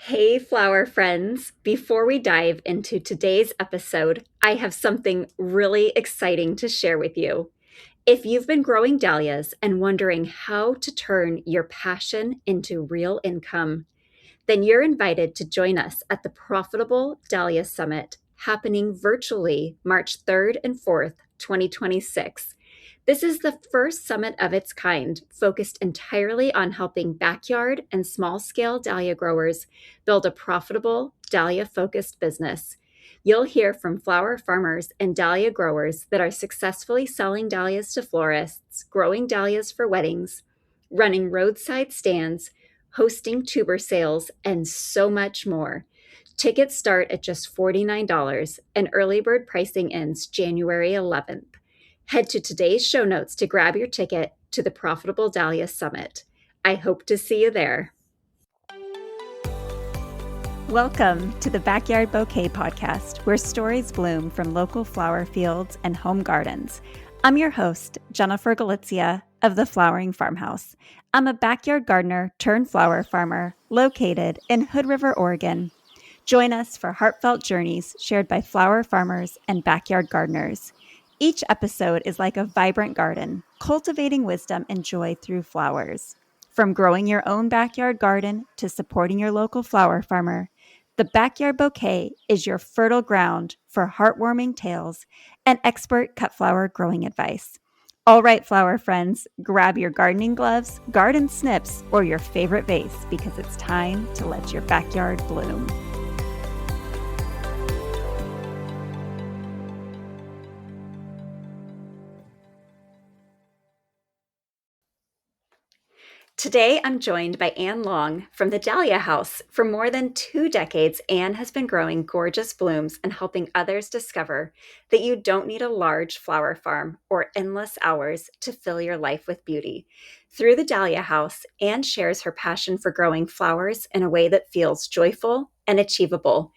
Hey, flower friends. Before we dive into today's episode, I have something really exciting to share with you. If you've been growing dahlias and wondering how to turn your passion into real income, then you're invited to join us at the Profitable Dahlia Summit happening virtually March 3rd and 4th, 2026. This is the first summit of its kind, focused entirely on helping backyard and small scale dahlia growers build a profitable, dahlia focused business. You'll hear from flower farmers and dahlia growers that are successfully selling dahlias to florists, growing dahlias for weddings, running roadside stands, hosting tuber sales, and so much more. Tickets start at just $49, and early bird pricing ends January 11th. Head to today's show notes to grab your ticket to the Profitable Dahlia Summit. I hope to see you there. Welcome to the Backyard Bouquet Podcast, where stories bloom from local flower fields and home gardens. I'm your host, Jennifer Galizia of The Flowering Farmhouse. I'm a backyard gardener turned flower farmer located in Hood River, Oregon. Join us for heartfelt journeys shared by flower farmers and backyard gardeners. Each episode is like a vibrant garden, cultivating wisdom and joy through flowers. From growing your own backyard garden to supporting your local flower farmer, the Backyard Bouquet is your fertile ground for heartwarming tales and expert cut flower growing advice. All right, flower friends, grab your gardening gloves, garden snips, or your favorite vase because it's time to let your backyard bloom. Today, I'm joined by Anne Long from the Dahlia House. For more than 2 decades, Anne has been growing gorgeous blooms and helping others discover that you don't need a large flower farm or endless hours to fill your life with beauty. Through the Dahlia House, Anne shares her passion for growing flowers in a way that feels joyful and achievable,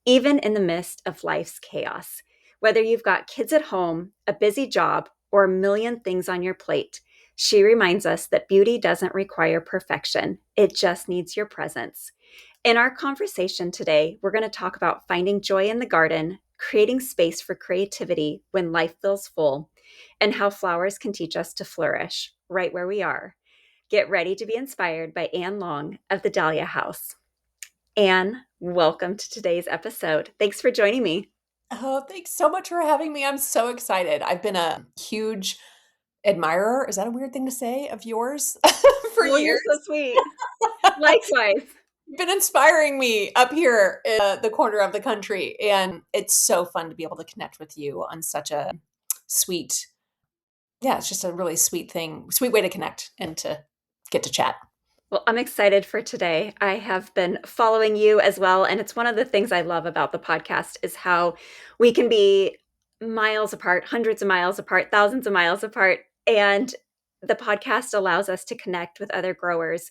even in the midst of life's chaos. Whether you've got kids at home, a busy job, or a million things on your plate, she reminds us that beauty doesn't require perfection. It just needs your presence. In our conversation today, we're going to talk about finding joy in the garden, creating space for creativity when life feels full, and how flowers can teach us to flourish right where we are. Get ready to be inspired by Anne Long of the Dahlia House. Anne, welcome to today's episode. Thanks for joining me. Oh, thanks so much for having me. I'm so excited. I've been a huge admirer, is that a weird thing to say, of yours for Oh, you're years. so sweet. Likewise. You've been inspiring me up here in the corner of the country. And it's so fun to be able to connect with you on such a sweet, it's just a really sweet thing, sweet way to connect and to get to chat. Well, I'm excited for today. I have been following you as well, and it's one of the things I love about the podcast is how we can be miles apart, hundreds of miles apart, thousands of miles apart, and the podcast allows us to connect with other growers.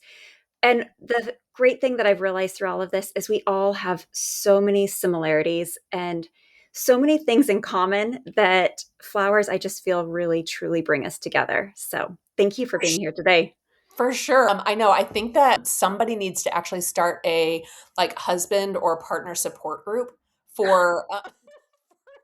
And the great thing that I've realized through all of this is we all have so many similarities and so many things in common that flowers, I just feel, really truly bring us together. So thank you for being here today. For sure. I know. I think that somebody needs to actually start a husband or partner support group for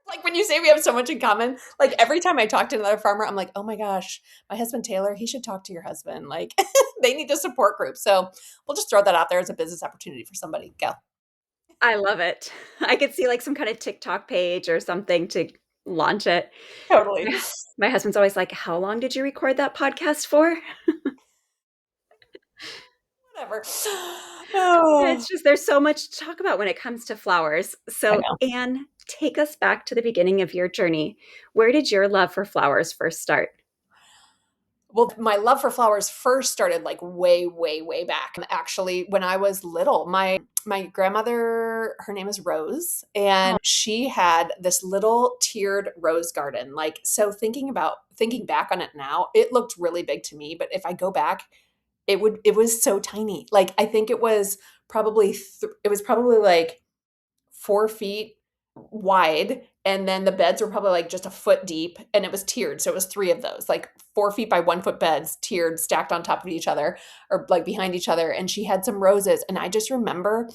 like when you say we have so much in common, like every time I talk to another farmer, I'm like, oh my gosh, my husband Taylor, he should talk to your husband. Like they need a support group. So we'll just throw that out there as a business opportunity for somebody. Go. I love it. I could see like some kind of TikTok page or something to launch it. Totally. My husband's always like, how long did you record that podcast for? Whatever. Oh, It's just there's so much to talk about when it comes to flowers. I So, know. Anne, take us back to the beginning of your journey. Where did your love for flowers first start? Well, my love for flowers first started like way, way, way back. Actually, when I was little, my grandmother, her name is Rose, Oh, and she had this little tiered rose garden. Like, so thinking back on it now, it looked really big to me. But if I go back, it was so tiny. Like, I think it was probably like 4 feet wide, and then the beds were probably like just a foot deep, and it was tiered. So it was three of those, like 4 feet by 1 foot beds, tiered, stacked on top of each other or like behind each other. And she had some roses. And I just remember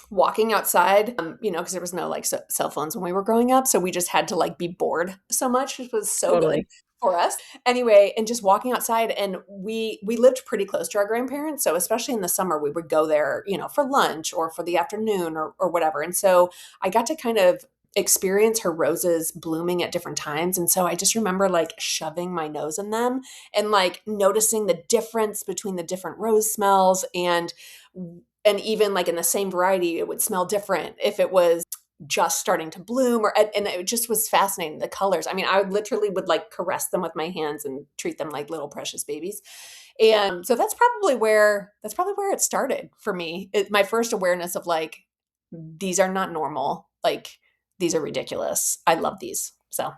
walking outside, because there was no like cell phones when we were growing up. So we just had to like be bored so much, which was so good Totally. for us. Anyway, and just walking outside, and we lived pretty close to our grandparents. So especially in the summer, we would go there, for lunch or for the afternoon or whatever. And so I got to kind of experience her roses blooming at different times. And so I just remember like shoving my nose in them and like noticing the difference between the different rose smells, and even like in the same variety, it would smell different if it was just starting to bloom, and it just was fascinating, the colors. I mean, I literally would like caress them with my hands and treat them like little precious babies. And so that's probably where it started for me. My first awareness of like, these are not normal. Like, these are ridiculous. I love these. So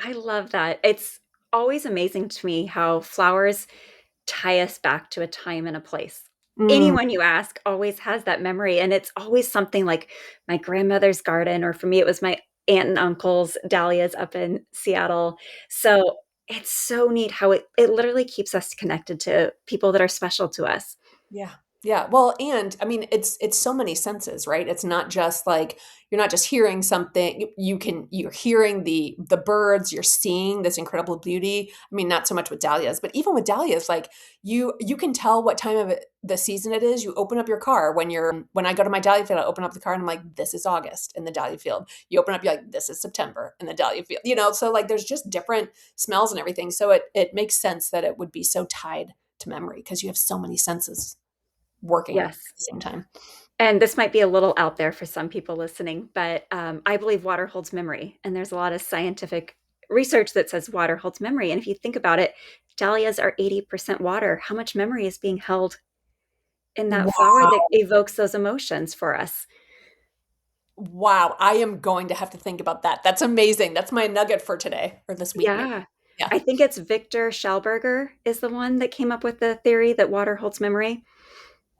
I love that. It's always amazing to me how flowers tie us back to a time and a place. mm, Anyone you ask always has that memory, and it's always something like my grandmother's garden, or for me, it was my aunt and uncle's dahlias up in Seattle. So it's so neat how it literally keeps us connected to people that are special to us. yeah. Yeah. Well, and I mean, it's so many senses, right? It's not just like you're not just hearing something. You're hearing the birds, you're seeing this incredible beauty. I mean, not so much with dahlias, but even with dahlias, like you can tell what time of the season it is. You open up your car when I go to my dahlia field, I open up the car and I'm like, this is August in the dahlia field. You open up, you're like, this is September in the dahlia field. So like there's just different smells and everything. So it makes sense that it would be so tied to memory because you have so many senses working at Yes. the same time. And this might be a little out there for some people listening, but I believe water holds memory. And there's a lot of scientific research that says water holds memory. And if you think about it, dahlias are 80% water. How much memory is being held in that flower that Wow. evokes those emotions for us? Wow. I am going to have to think about that. That's amazing. That's my nugget for today or this week, maybe. Yeah. Yeah. I think it's Victor Schallberger is the one that came up with the theory that water holds memory.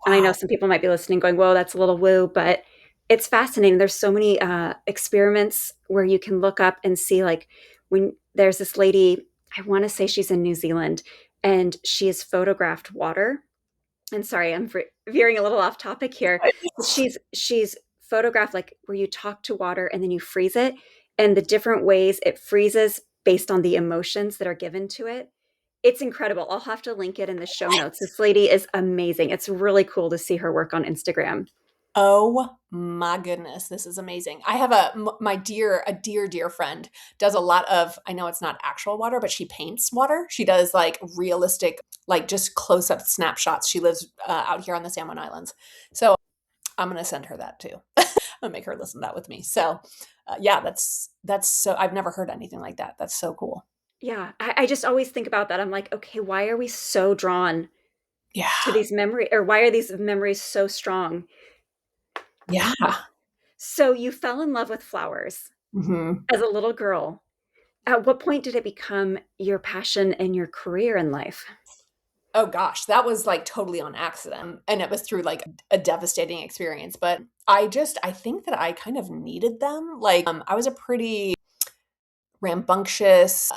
And I know Wow. some people might be listening going, whoa, that's a little woo, but it's fascinating. There's so many experiments where you can look up and see, like, when there's this lady, I want to say she's in New Zealand, and she has photographed water. And sorry, I'm veering a little off topic here. She's photographed like where you talk to water and then you freeze it, and the different ways it freezes based on the emotions that are given to it. It's incredible. I'll have to link it in the show notes. This lady is amazing. It's really cool to see her work on Instagram. Oh my goodness, this is amazing. I have a dear friend does a lot of, I know it's not actual water, but she paints water. She does like realistic, like just close up snapshots. She lives out here on the Salmon Islands. So I'm going to send her that too. I'll make her listen to that with me. So yeah, that's so, I've never heard anything like that. That's so cool. Yeah, I just always think about that. I'm like, okay, why are we so drawn Yeah. to these memory, or why are these memories so strong? Yeah. So you fell in love with flowers hmm as a little girl. At what point did it become your passion and your career in life? Oh gosh, that was like totally on accident. And it was through like a devastating experience. But I think that I kind of needed them. Like, I was a pretty rambunctious,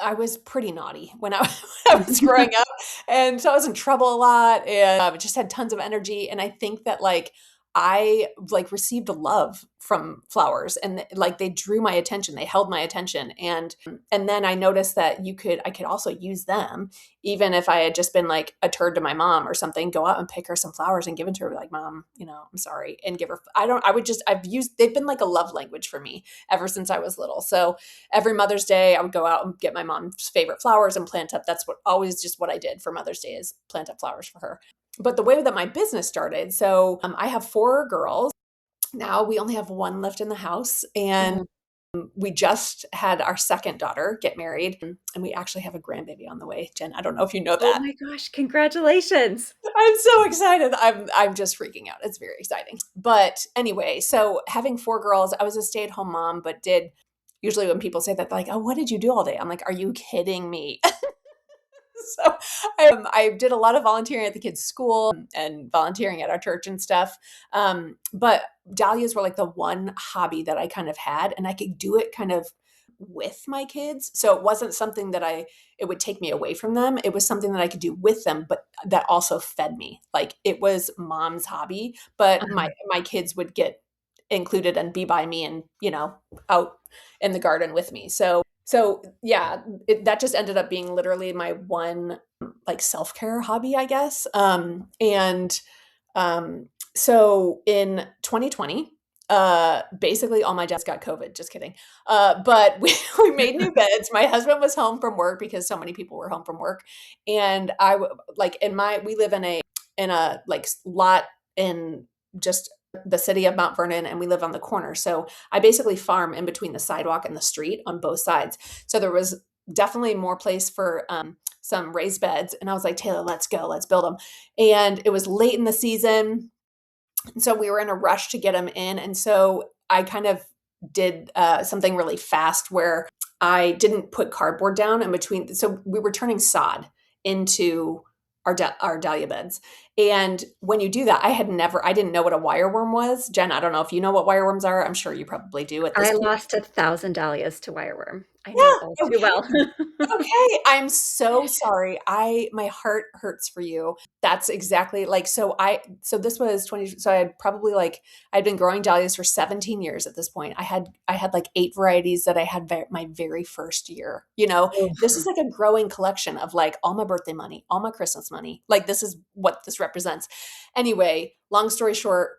I was pretty naughty when when I was growing up. And so I was in trouble a lot and just had tons of energy. And I think that like I like received a love from flowers and like they drew my attention. They held my attention. And then I noticed that I could also use them even if I had just been like a turd to my mom or something, go out and pick her some flowers and give it to her like, Mom, I'm sorry. And give her, they've been like a love language for me ever since I was little. So every Mother's Day, I would go out and get my mom's favorite flowers and plant up. That's what I did for Mother's Day is plant up flowers for her. But the way that my business started, so I have 4 girls. Now we only have one left in the house. And Oh, we just had our second daughter get married. And we actually have a grandbaby on the way. Jen, I don't know if you know oh that. my gosh, congratulations. I'm so excited. I'm just freaking out. It's very exciting. But anyway, so having 4 girls, I was a stay-at-home mom, but did usually when people say that, they're like, oh, what did you do all day? I'm like, are you kidding me? So I did a lot of volunteering at the kids' school and volunteering at our church and stuff. But dahlias were like the one hobby that I kind of had, and I could do it kind of with my kids. So it wasn't something that it would take me away from them. It was something that I could do with them, but that also fed me. Like it was mom's hobby, but my kids would get included and be by me and, out in the garden with me. So yeah, that just ended up being literally my one like self-care hobby, I guess. So in 2020, basically all my jobs got COVID, just kidding. But we made new beds. My husband was home from work because so many people were home from work. And we live in a like lot in just the city of Mount Vernon, and we live on the corner. So I basically farm in between the sidewalk and the street on both sides. So there was definitely more place for some raised beds. And I was like, Taylor, let's go, let's build them. And it was late in the season. So we were in a rush to get them in. And so I kind of did something really fast where I didn't put cardboard down in between. So we were turning sod into our dahlia beds. And when you do that, I didn't know what a wireworm was. Jen, I don't know if you know what wireworms are. I'm sure you probably do at this point. I lost 1,000 dahlias to wireworm. I Yeah, know all too well. okay. I'm so sorry. My heart hurts for you. That's exactly like, so this was 20, so I'd been growing dahlias for 17 years at this point. I had like 8 varieties that I had my very first year, this is like a growing collection of like all my birthday money, all my Christmas money. Like this is what this represents. Anyway, long story short,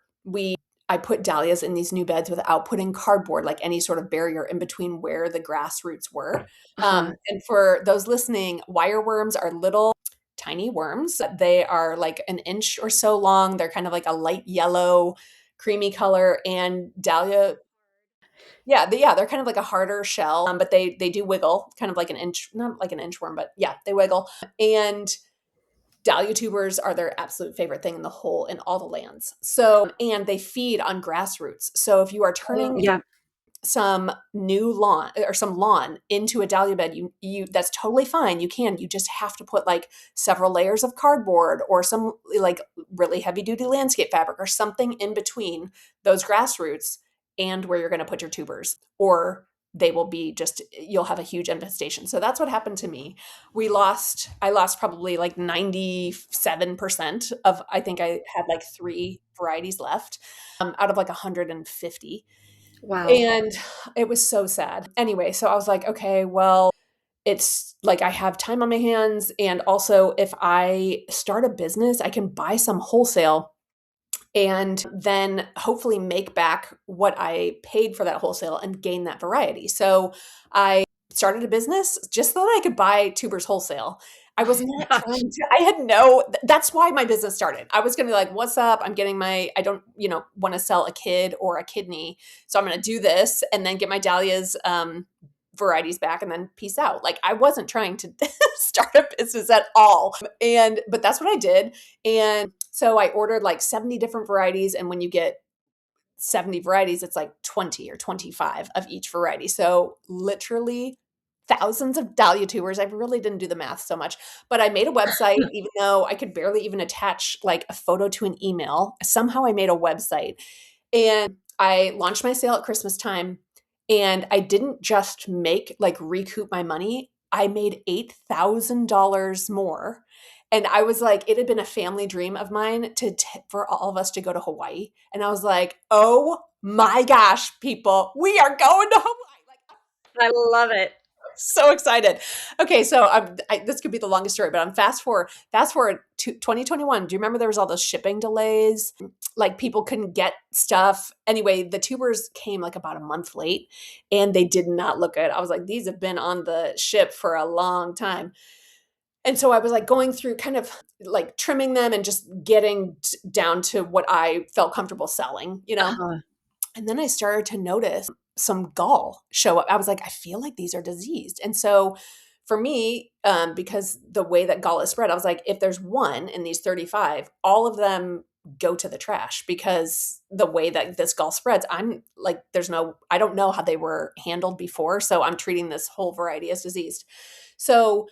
I put dahlias in these new beds without putting cardboard, like any sort of barrier in between where the grass roots were. And for those listening, wireworms are little tiny worms. They are like an inch or so long. They're kind of like a light yellow, creamy color. And dahlia, they're kind of like a harder shell, but they do wiggle, kind of like an inch, not like an inchworm, but yeah, they wiggle. And dahlia tubers are their absolute favorite thing in all the lands. So, and they feed on grass roots. So if you are turning some new lawn or some lawn into a dahlia bed, you that's totally fine. You just have to put like several layers of cardboard or some like really heavy duty landscape fabric or something in between those grass roots and where you're going to put your tubers, or you'll have a huge infestation. So that's what happened to me. I lost probably like 97% of, I think I had like 3 varieties left out of like 150. Wow. And it was so sad. Anyway, so I was like, okay, well, it's like I have time on my hands. And also if I start a business, I can buy some wholesale and then hopefully make back what I paid for that wholesale and gain that variety. So I started a business just so that I could buy tubers wholesale. I was not trying to, that's why my business started. I was going to be like, what's up? I don't, want to sell a kid or a kidney. So I'm going to do this and then get my dahlias, varieties back and then peace out. Like I wasn't trying to start a business at all. But that's what I did. And so I ordered like 70 different varieties. And when you get 70 varieties, it's like 20 or 25 of each variety. So literally thousands of dahlia tubers. I really didn't do the math so much, but I made a website, even though I could barely even attach like a photo to an email. Somehow I made a website and I launched my sale at Christmas time. And I didn't just recoup my money. I made $8,000 more. And I was like, it had been a family dream of mine for all of us to go to Hawaii. And I was like, oh my gosh, people, we are going to Hawaii. I love it. So excited. Okay, so this could be the longest story, but I'm fast forward to 2021. Do you remember there was all those shipping delays? Like people couldn't get stuff. Anyway, the tubers came like about a month late and they did not look good. I was like, these have been on the ship for a long time. And so I was like going through kind of like trimming them and just getting down to what I felt comfortable selling, And then I started to notice some gall show up. I was like, I feel like these are diseased. And so for me, because the way that gall is spread, I was like, if there's one in these 35, all of them go to the trash because the way that this gall spreads, I'm like, I don't know how they were handled before. So I'm treating this whole variety as diseased. So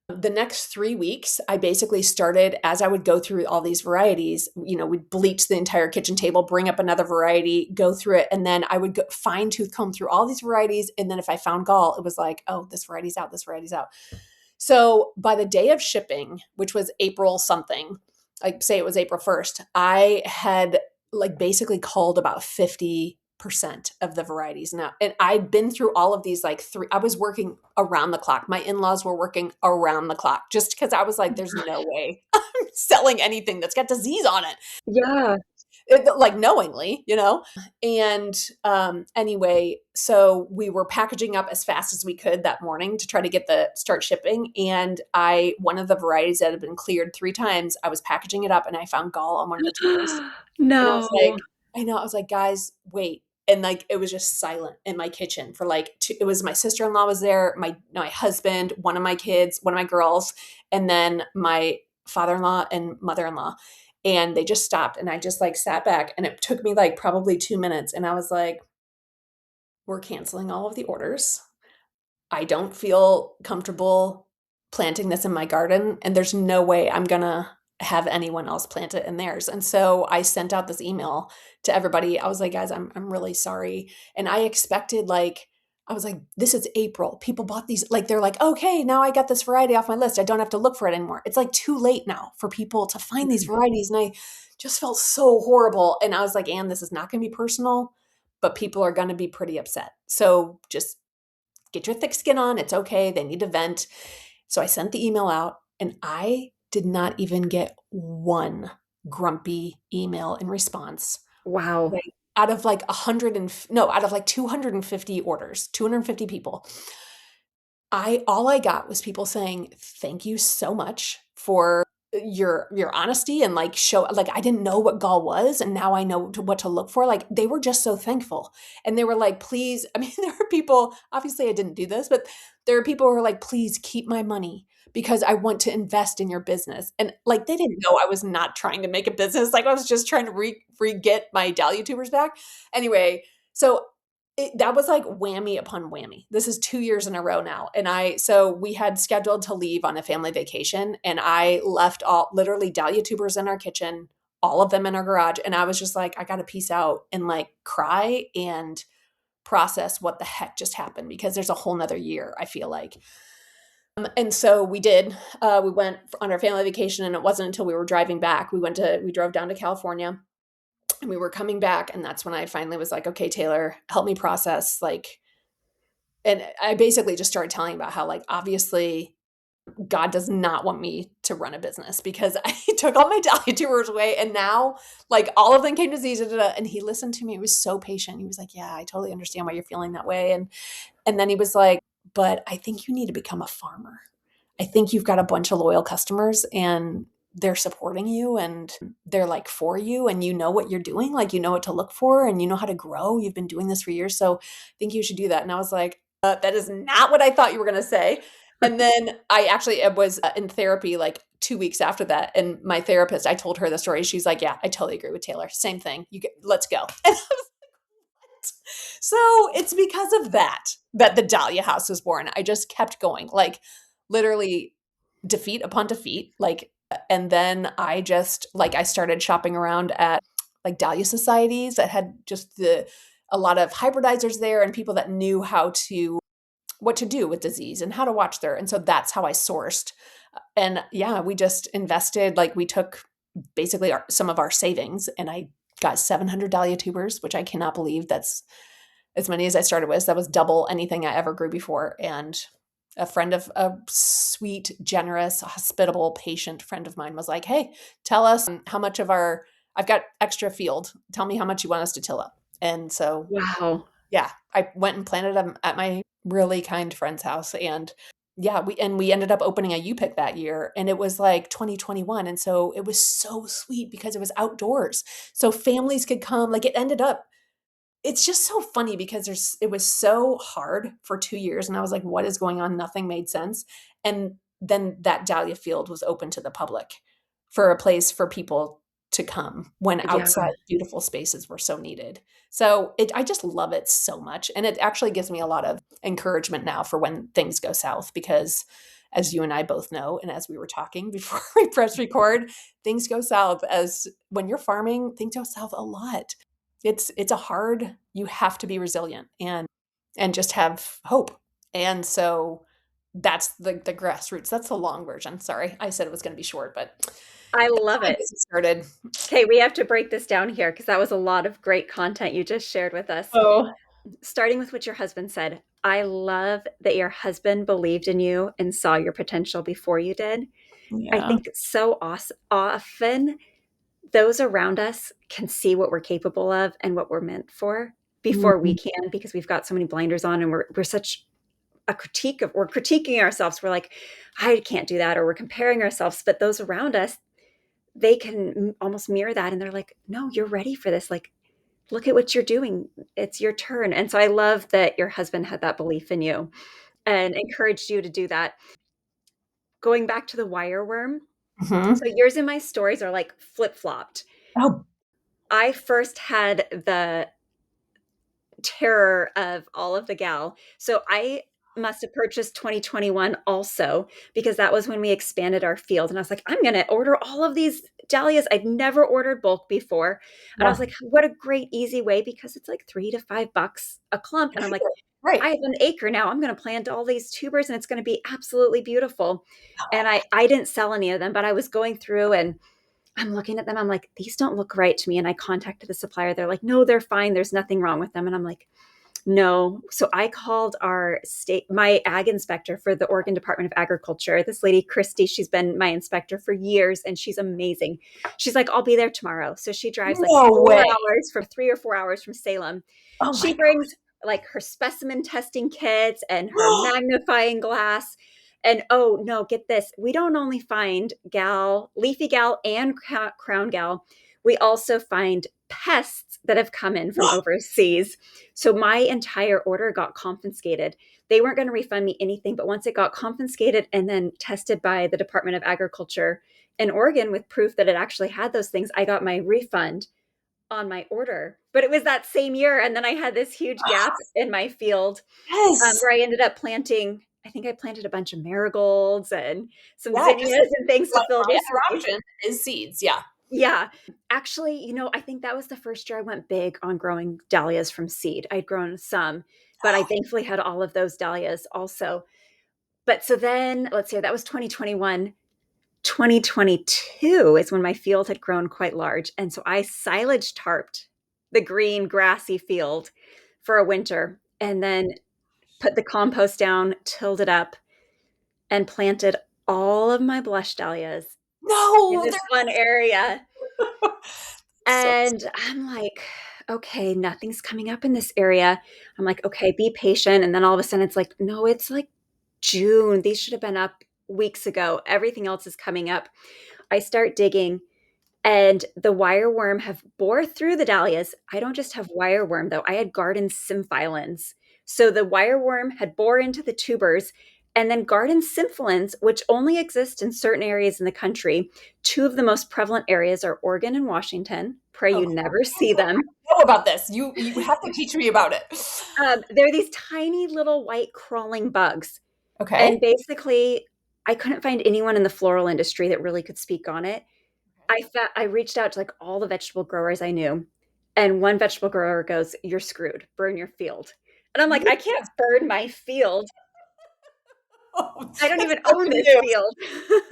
The next 3 weeks, I basically started as I would go through all these varieties, we'd bleach the entire kitchen table, bring up another variety, go through it. And then I would fine tooth comb through all these varieties. And then if I found gall, it was like, oh, this variety's out, this variety's out. So by the day of shipping, which was April something, like say it was April 1st, I had like basically culled about 50% of the varieties now. And I'd been through all of these I was working around the clock. My in-laws were working around the clock just because I was like, there's no way I'm selling anything that's got disease on it. Yeah. Like knowingly, And anyway, so we were packaging up as fast as we could that morning to try to start shipping. And one of the varieties that had been cleared 3 times, I was packaging it up and I found gall on one of the tubers. And No. I was like, guys, wait. And like, it was just silent in my kitchen for it was my sister-in-law was there, my husband, one of my kids, one of my girls, and then my father-in-law and mother-in-law. And they just stopped and I just like sat back and it took me like probably 2 minutes. And I was like, we're canceling all of the orders. I don't feel comfortable planting this in my garden. And there's no way I'm going to have anyone else plant it in theirs. And so I sent out this email to everybody. I was like, guys, I'm really sorry. And I expected I was like, this is April. People bought these. Like, they're like, okay, now I got this variety off my list. I don't have to look for it anymore. It's like too late now for people to find these varieties. And I just felt so horrible. And I was like, Anne, this is not going to be personal, but people are going to be pretty upset. So just get your thick skin on. It's okay. They need to vent. So I sent the email out and I did not even get one grumpy email in response. Wow. Out of like 250 orders, 250 people, all I got was people saying, thank you so much for your honesty and I didn't know what gall was and now I know what to look for. Like they were just so thankful. And they were like, please, I mean, there are people, obviously I didn't do this, but there are people who are like, please keep my money because I want to invest in your business. And like, they didn't know I was not trying to make a business. Like I was just trying to re-get my Dahlia tubers back. Anyway, so that was like whammy upon whammy. This is 2 years in a row now. And so we had scheduled to leave on a family vacation and I left literally Dahlia tubers in our kitchen, all of them in our garage. And I was just like, I got to peace out and like cry and process what the heck just happened because there's a whole nother year, I feel like. And so we did, we went on our family vacation and it wasn't until we were driving back. We drove down to California and we were coming back. And that's when I finally was like, okay, Taylor, help me process. And I basically just started telling about how obviously God does not want me to run a business because I took all my Dahlia tubers away and now all of them came to disease. And he listened to me. He was so patient. He was like, yeah, I totally understand why you're feeling that way. And then he was like, but I think you need to become a farmer. I think you've got a bunch of loyal customers and they're supporting you and they're for you and you know what you're doing. You know what to look for and you know how to grow. You've been doing this for years. So I think you should do that. And I was like, that is not what I thought you were going to say. And then I was in therapy 2 weeks after that. And my therapist, I told her the story. She's like, yeah, I totally agree with Taylor. Same thing. Let's go. And I was like, what? So it's because of that the Dahlia house was born. I just kept going, literally defeat upon defeat. And then I just I started shopping around at Dahlia societies that had just a lot of hybridizers there and people that knew what to do with disease and how to watch and so that's how I sourced. And yeah, we just invested, we took basically some of our savings and I got 700 Dahlia tubers, which I cannot believe that's as many as I started with. So that was double anything I ever grew before. And a sweet, generous, hospitable, patient friend of mine was like, hey, tell us how much I've got extra field. Tell me how much you want us to till up. And so, wow. Yeah, I went and planted them at my really kind friend's house. And yeah, we ended up opening a U-Pick that year and it was 2021. And so it was so sweet because it was outdoors. So families could come, it's just so funny because it was so hard for 2 years. And I was like, what is going on? Nothing made sense. And then that Dahlia field was open to the public for a place for people to come when outside beautiful spaces were so needed. So I just love it so much. And it actually gives me a lot of encouragement now for when things go south because as you and I both know, and as we were talking before we press record, things go south. As when you're farming, things go south a lot. It's a hard, you have to be resilient and just have hope. And so that's the grassroots. That's the long version. Sorry, I said it was going to be short, but I that's love how it. this started. Okay, we have to break this down here because that was a lot of great content you just shared with us. Oh, Starting with what your husband said, I love that your husband believed in you and saw your potential before you did. I yeah. think so often those around us can see what we're capable of and what we're meant for before we Mhm. can, because we've got so many blinders on and we're such we're critiquing ourselves. We're like, I can't do that, or we're comparing ourselves. But those around us, they can almost mirror that, and they're like, no, you're ready for this. Like, look at what you're doing. It's your turn. And so I love that your husband had that belief in you and encouraged you to do that. Going back to the wireworm. So Mhm. yours and my stories are like flip-flopped. Oh, I first had the terror of all of the gal. So I must have purchased 2021 also, because that was when we expanded our field. And I was like, I'm going to order all of these dahlias. I'd never ordered bulk before. And I was yeah. like, what a great, easy way, because it's like $3 to $5 a clump. And I'm like, I Right. have an acre now. I'm going to plant all these tubers and it's going to be absolutely beautiful. And I didn't sell any of them, but I was going through and I'm looking at them. I'm like, these don't look right to me. And I contacted the supplier. They're like, no, they're fine. There's nothing wrong with them. And I'm like, no. So I called my ag inspector for the Oregon Department of Agriculture. This lady, Christy, she's been my inspector for years and she's amazing. She's like, I'll be there tomorrow. So she drives like No four way. hours from 3 or 4 hours from Salem. Oh my She brings like her specimen testing kits and her God. magnifying glass. And oh no, get this. We don't only find leafy gal and crown gal. We also find pests that have come in from overseas. So my entire order got confiscated. They weren't going to refund me anything, but once it got confiscated and then tested by the Department of Agriculture in Oregon with proof that it actually had those things, I got my refund on my order. But it was that same year. And then I had this huge gap in my field Yes. where I ended up planting. I think I planted a bunch of marigolds and some Yeah, because zinnias and things to fill my the other space. option is seeds. Yeah. Yeah. Actually, I think that was the first year I went big on growing dahlias from seed. I'd grown some, but I thankfully had all of those dahlias also. But so then, let's say that was 2021. 2022 is when my field had grown quite large. And so I silage tarped the green, grassy field for a winter and then put the compost down, tilled it up, and planted all of my blush dahlias in No, this one area. they're so And I'm like, okay, nothing's coming up in this area. I'm like, okay, be patient. And then all of a sudden it's like, no, it's like June. These should have been up weeks ago. Everything else is coming up. I start digging and the wireworm have bore through the dahlias. I don't just have wireworm though. I had garden symphyllans. So the wireworm had bore into the tubers, and then garden symphyllans, which only exist in certain areas in the country. Two of the most prevalent areas are Oregon and Washington. Pray you okay. never see them. I know about this. You have to teach me about it. They're these tiny little white crawling bugs. And Okay. basically, I couldn't find anyone in the floral industry that really could speak on it. I reached out to like all the vegetable growers I knew, and one vegetable grower goes, "You're screwed. Burn your field." And I'm like, "I can't burn my field. Oh, I don't that's even not own good this news. field."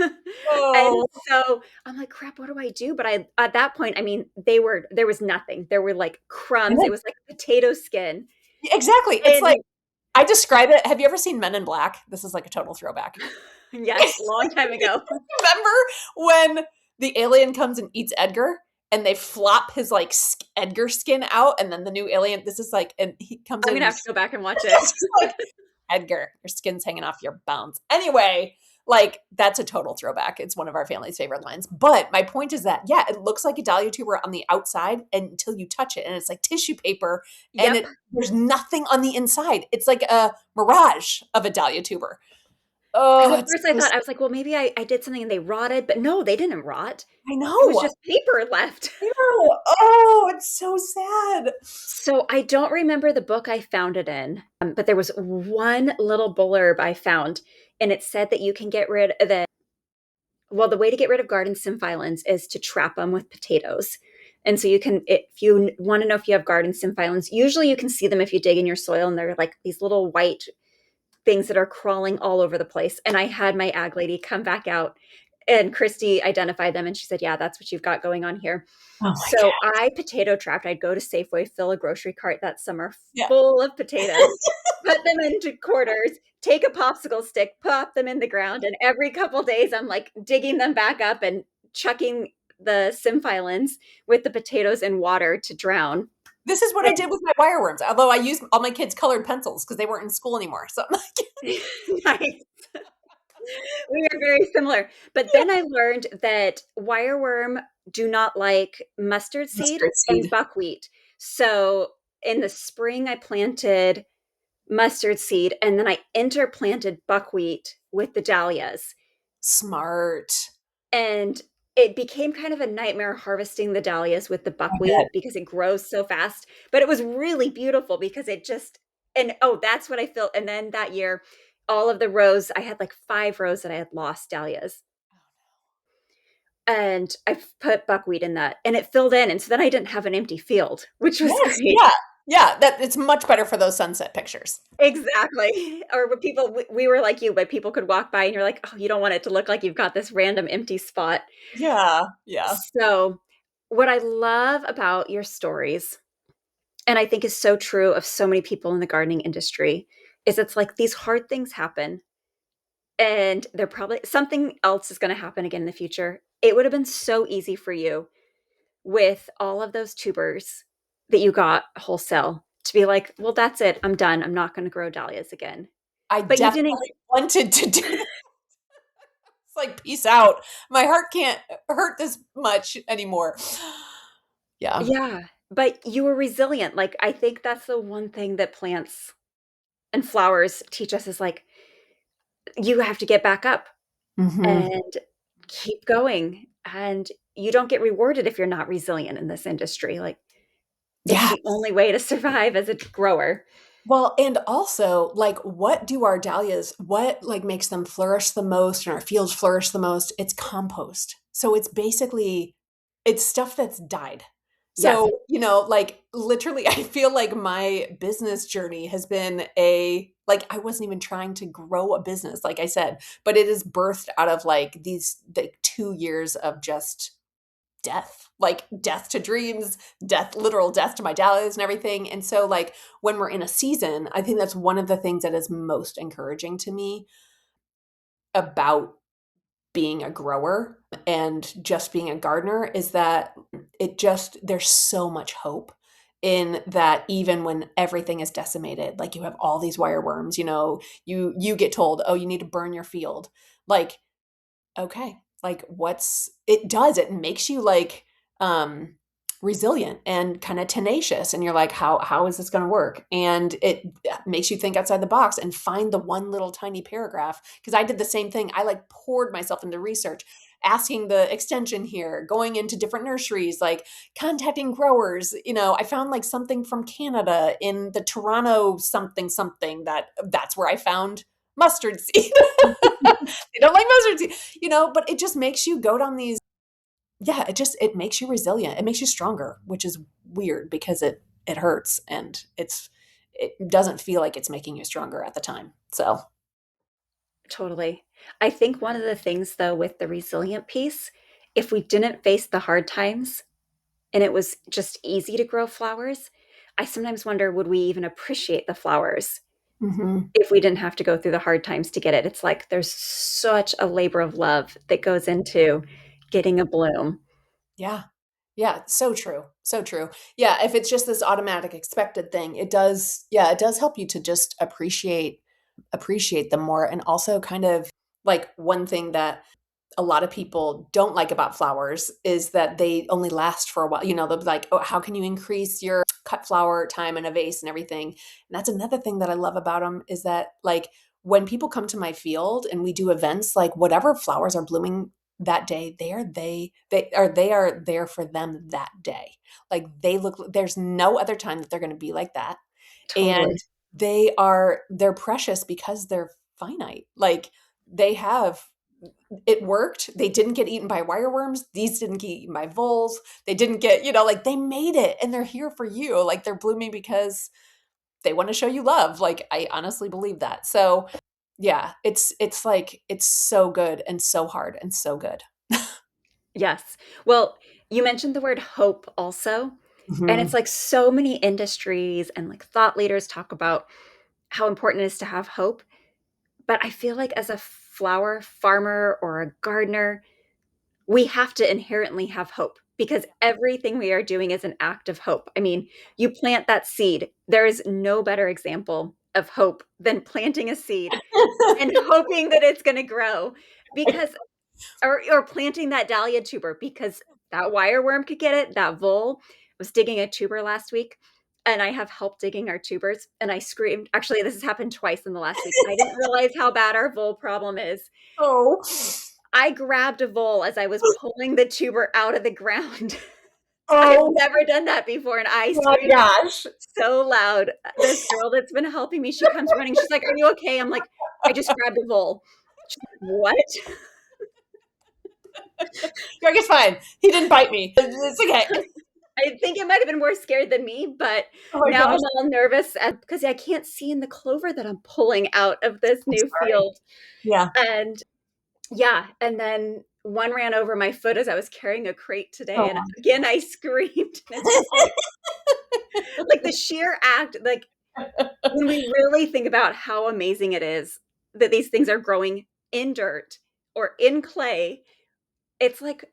And Oh, so I'm like, "Crap, what do I do?" But at that point, I mean, there was nothing. There were like crumbs. It was like potato skin. exactly. It's like And I describe it. Have you ever seen Men in Black? This is like a total throwback. yes, long time ago. Remember when the alien comes and eats Edgar and they flop his like Edgar skin out and then the new alien, this is like, and he comes I'm in gonna and have to go back and watch it. it's just like, Edgar, your skin's hanging off your bones. Anyway, like that's a total throwback. It's one of our family's favorite lines. But my point is that, yeah, it looks like a dahlia tuber on the outside until you touch it and it's like tissue paper and Yep. there's nothing on the inside. It's like a mirage of a dahlia tuber. Because Oh, at it's first I so, thought, I was like, well, maybe I did something and they rotted, but no, they didn't rot. I It was know. just paper left. I know. Oh, it's so sad. good. So I don't remember the book I found it in, but there was one little blurb I found, and it said that you can get rid of the well, the way to get rid of garden symphyllans is to trap them with potatoes. And so you can, if you want to know if you have garden symphyllans, usually you can see them if you dig in your soil, and they're like these little white things that are crawling all over the place. And I had my ag lady come back out, and Christy identified them, and she said, "Yeah, that's what you've got going on here." Oh my God. So I potato trapped. I'd go to Safeway, fill a grocery cart that summer Yeah. full of potatoes, put them into quarters, take a popsicle stick, pop them in the ground, and every couple days I'm like digging them back up and chucking the symphyllans with the potatoes in water to drown. This is what I did with my wireworms, although I used all my kids' colored pencils because they weren't in school anymore. So I'm like, Nice. We are very similar. But then I learned that wireworm do not like mustard seed mustard and seed. buckwheat. So in the spring, I planted mustard seed, and then I interplanted buckwheat with the dahlias. Smart. And it became kind of a nightmare harvesting the dahlias with the I bet. buckwheat because it grows so fast. But it was really beautiful because it just, and oh, that's what I felt. And then that year, all of the rows, I had like 5 rows that I had lost dahlias. And I put buckwheat in that, and it filled in. And so then I didn't have an empty field, which was Yes. great. Yeah. Yeah. That it's much better for those sunset pictures. Exactly. Or when people, we were like you, but people could walk by and you're like, oh, you don't want it to look like you've got this random empty spot. Yeah. Yeah. So, what I love about your stories, and I think is so true of so many people in the gardening industry, is it's like these hard things happen, and they're probably something else is going to happen again in the future. It would have been so easy for you with all of those tubers that you got wholesale to be like, well, that's it. I'm done. I'm not going to grow dahlias again. I But you didn't. definitely wanted to do that. It's like, peace out. My heart can't hurt this much anymore. Yeah. Yeah. But you were resilient. Like, I think that's the one thing that plants and flowers teach us is like, you have to get back up Hmm. and keep going. And you don't get rewarded if you're not resilient in this industry. Like, it's Yeah. the only way to survive as a grower. Well, and also, like, what do our dahlias, what like makes them flourish the most and our fields flourish the most? It's compost. So it's basically it's stuff that's died. Yes, So, like literally I feel like my business journey has been like I wasn't even trying to grow a business, like I said, but it is birthed out of like these like 2 years of just death, like death to dreams, death, literal death to my dahlias and everything. And so, like, when we're in a season, I think that's one of the things that is most encouraging to me about being a grower and just being a gardener is that there's so much hope in that even when everything is decimated, like you have all these wireworms, you get told, oh, you need to burn your field. Like, okay, like it makes you like resilient and kind of tenacious, and you're like, how is this going to work? And it makes you think outside the box and find the one little tiny paragraph, because I did the same thing. I like poured myself into research, asking the extension here, going into different nurseries, like contacting growers. I found like something from Canada in the Toronto something something that's where I found mustard seed. They don't like mustard seed, but it just makes you go down these, yeah, it makes you resilient. It makes you stronger, which is weird because it hurts and it doesn't feel like it's making you stronger at the time. So, totally. I think one of the things, though, with the resilient piece, if we didn't face the hard times and it was just easy to grow flowers, I sometimes wonder, would we even appreciate the flowers mhm. if we didn't have to go through the hard times to get it? It's like there's such a labor of love that goes into getting a bloom. Yeah. Yeah, so true. So true. Yeah, if it's just this automatic expected thing, it does help you to just appreciate them more. And also kind of like one thing that a lot of people don't like about flowers is that they only last for a while. They'll be like, oh, how can you increase your cut flower time in a vase and everything? And that's another thing that I love about them is that like when people come to my field and we do events, like whatever flowers are blooming that day, they are there for them that day. Like there's no other time that they're going to be like that. And Totally. they're precious because they're finite. Like they have it worked. They didn't get eaten by wireworms. These didn't get eaten by voles. They didn't get, like they made it and they're here for you. Like they're blooming because they want to show you love. Like I honestly believe that. So yeah, it's like it's so good and so hard and so good. Yes. Well, you mentioned the word hope also. And it's Mhm. like so many industries and like thought leaders talk about how important it is to have hope. But I feel like as a flower farmer or a gardener, we have to inherently have hope because everything we are doing is an act of hope. I mean, you plant that seed. There is no better example of hope than planting a seed and hoping that it's going to grow because or planting that dahlia tuber because that wireworm could get it, that vole. I was digging a tuber last week and I have help digging our tubers and I screamed. Actually, this has happened twice in the last week. I didn't realize how bad our vole problem is. Oh. I grabbed a vole as I was pulling the tuber out of the ground. I had Oh never done that before and I my screamed gosh. so loud. This girl that's been helping me, she comes running. She's like, "Are you okay?" I'm like, "I just grabbed a vole." She's like, "What?" Greg is fine. He didn't bite me. It's okay. I think it might have been more scared than me, but Oh my now gosh. I'm all nervous because I can't see in the clover that I'm pulling out of this I'm new sorry. field. Yeah. And yeah, and then one ran over my foot as I was carrying a crate today, Oh and my again I screamed. And it's just like the sheer act, like when we really think about how amazing it is that these things are growing in dirt or in clay, it's like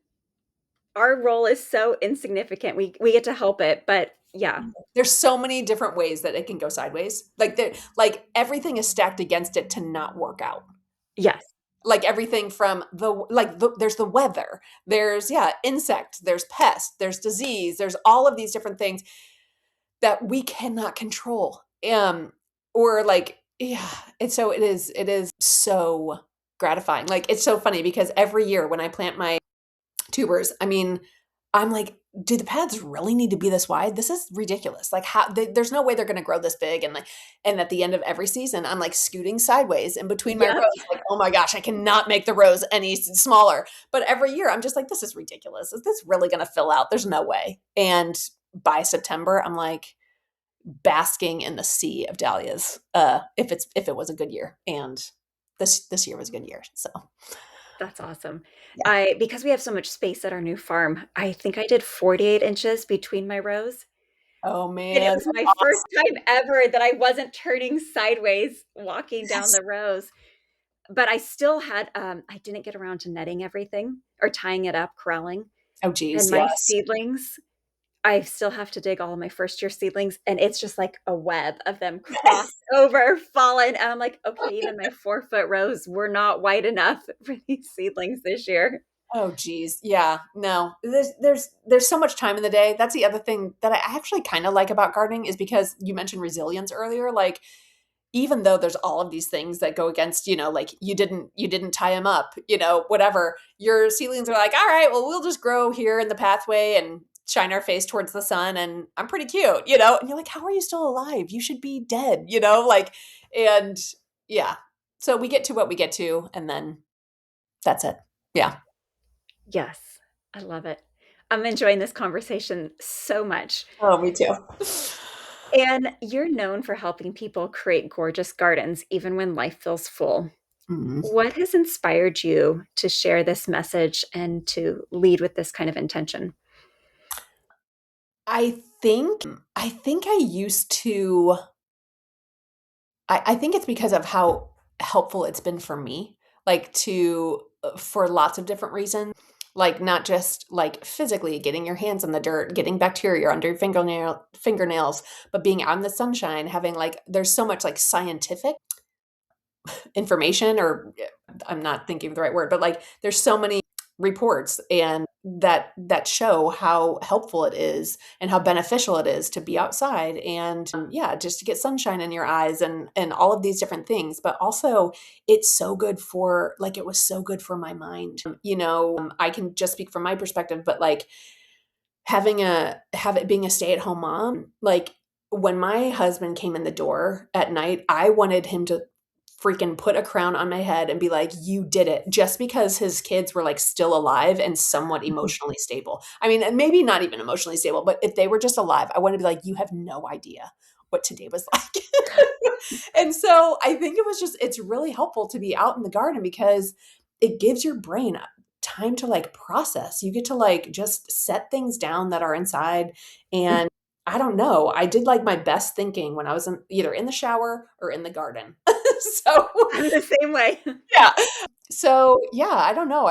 our role is so insignificant. We get to help it, but yeah, There's so many different ways that it can go sideways. Like everything is stacked against it to not work out. yes, Like everything from there's the weather, there's insect, there's pest, there's disease, there's all of these different things that we cannot control. Or like it is so gratifying. Like it's so funny because every year when I plant my tubers, I mean, I'm like, do the paths really need to be this wide? This is ridiculous. Like there's no way they're going to grow this big. And at the end of every season, I'm like scooting sideways in between my yep. rows. Like, oh my gosh, I cannot make the rows any smaller. But every year I'm just like, this is ridiculous. Is this really going to fill out? There's no way. And by September, I'm like basking in the sea of dahlias. If it was a good year. And this year was a good year. So That's awesome. yeah. I because we have so much space at our new farm, I think I did 48 inches between my rows. Oh And it man. was my first time ever that I wasn't turning sideways walking down That's the rows. But I still had I didn't get around to netting everything or tying it up, corralling. oh And geez, my yes. seedlings, I still have to dig all of my first year seedlings and it's just like a web of them crossed over, fallen. And I'm like, okay, even my 4 foot rows were not wide enough for these seedlings this year. Oh geez. Yeah. No. There's so much time in the day. That's the other thing that I actually kind of like about gardening is because you mentioned resilience earlier. Like even though there's all of these things that go against, like you didn't tie them up, whatever, your seedlings are like, all right, well, we'll just grow here in the pathway and shine our face towards the sun and I'm pretty cute, and you're like, how are you still alive? You should be dead, like, and yeah. So we get to what we get to and then that's it. Yeah. Yes, I love it. I'm enjoying this conversation so much. Oh, me too. And you're known for helping people create gorgeous gardens, even when life feels full. Mhm. What has inspired you to share this message and to lead with this kind of intention? I think I used to I think it's because of how helpful it's been for me, like to for lots of different reasons. Like not just like physically getting your hands in the dirt, getting bacteria under your fingernails, but being out in the sunshine, having like there's so much like scientific information or I'm not thinking of the right word, but like there's so many reports and that show how helpful it is and how beneficial it is to be outside and yeah, just to get sunshine in your eyes and all of these different things. But also it's so good for like it was so good for my mind. I can just speak from my perspective, but like have it being a stay-at-home mom, like when my husband came in the door at night, I wanted him to freaking put a crown on my head and be like, you did it, just because his kids were like still alive and somewhat emotionally stable. I mean, and maybe not even emotionally stable, but if they were just alive, I want to be like, you have no idea what today was like. And so I think it's really helpful to be out in the garden because it gives your brain time to like process. You get to like just set things down that are inside. And I don't know, I did like my best thinking when I was either in the shower or in the garden. So I'm the same way. yeah. So yeah, I don't know.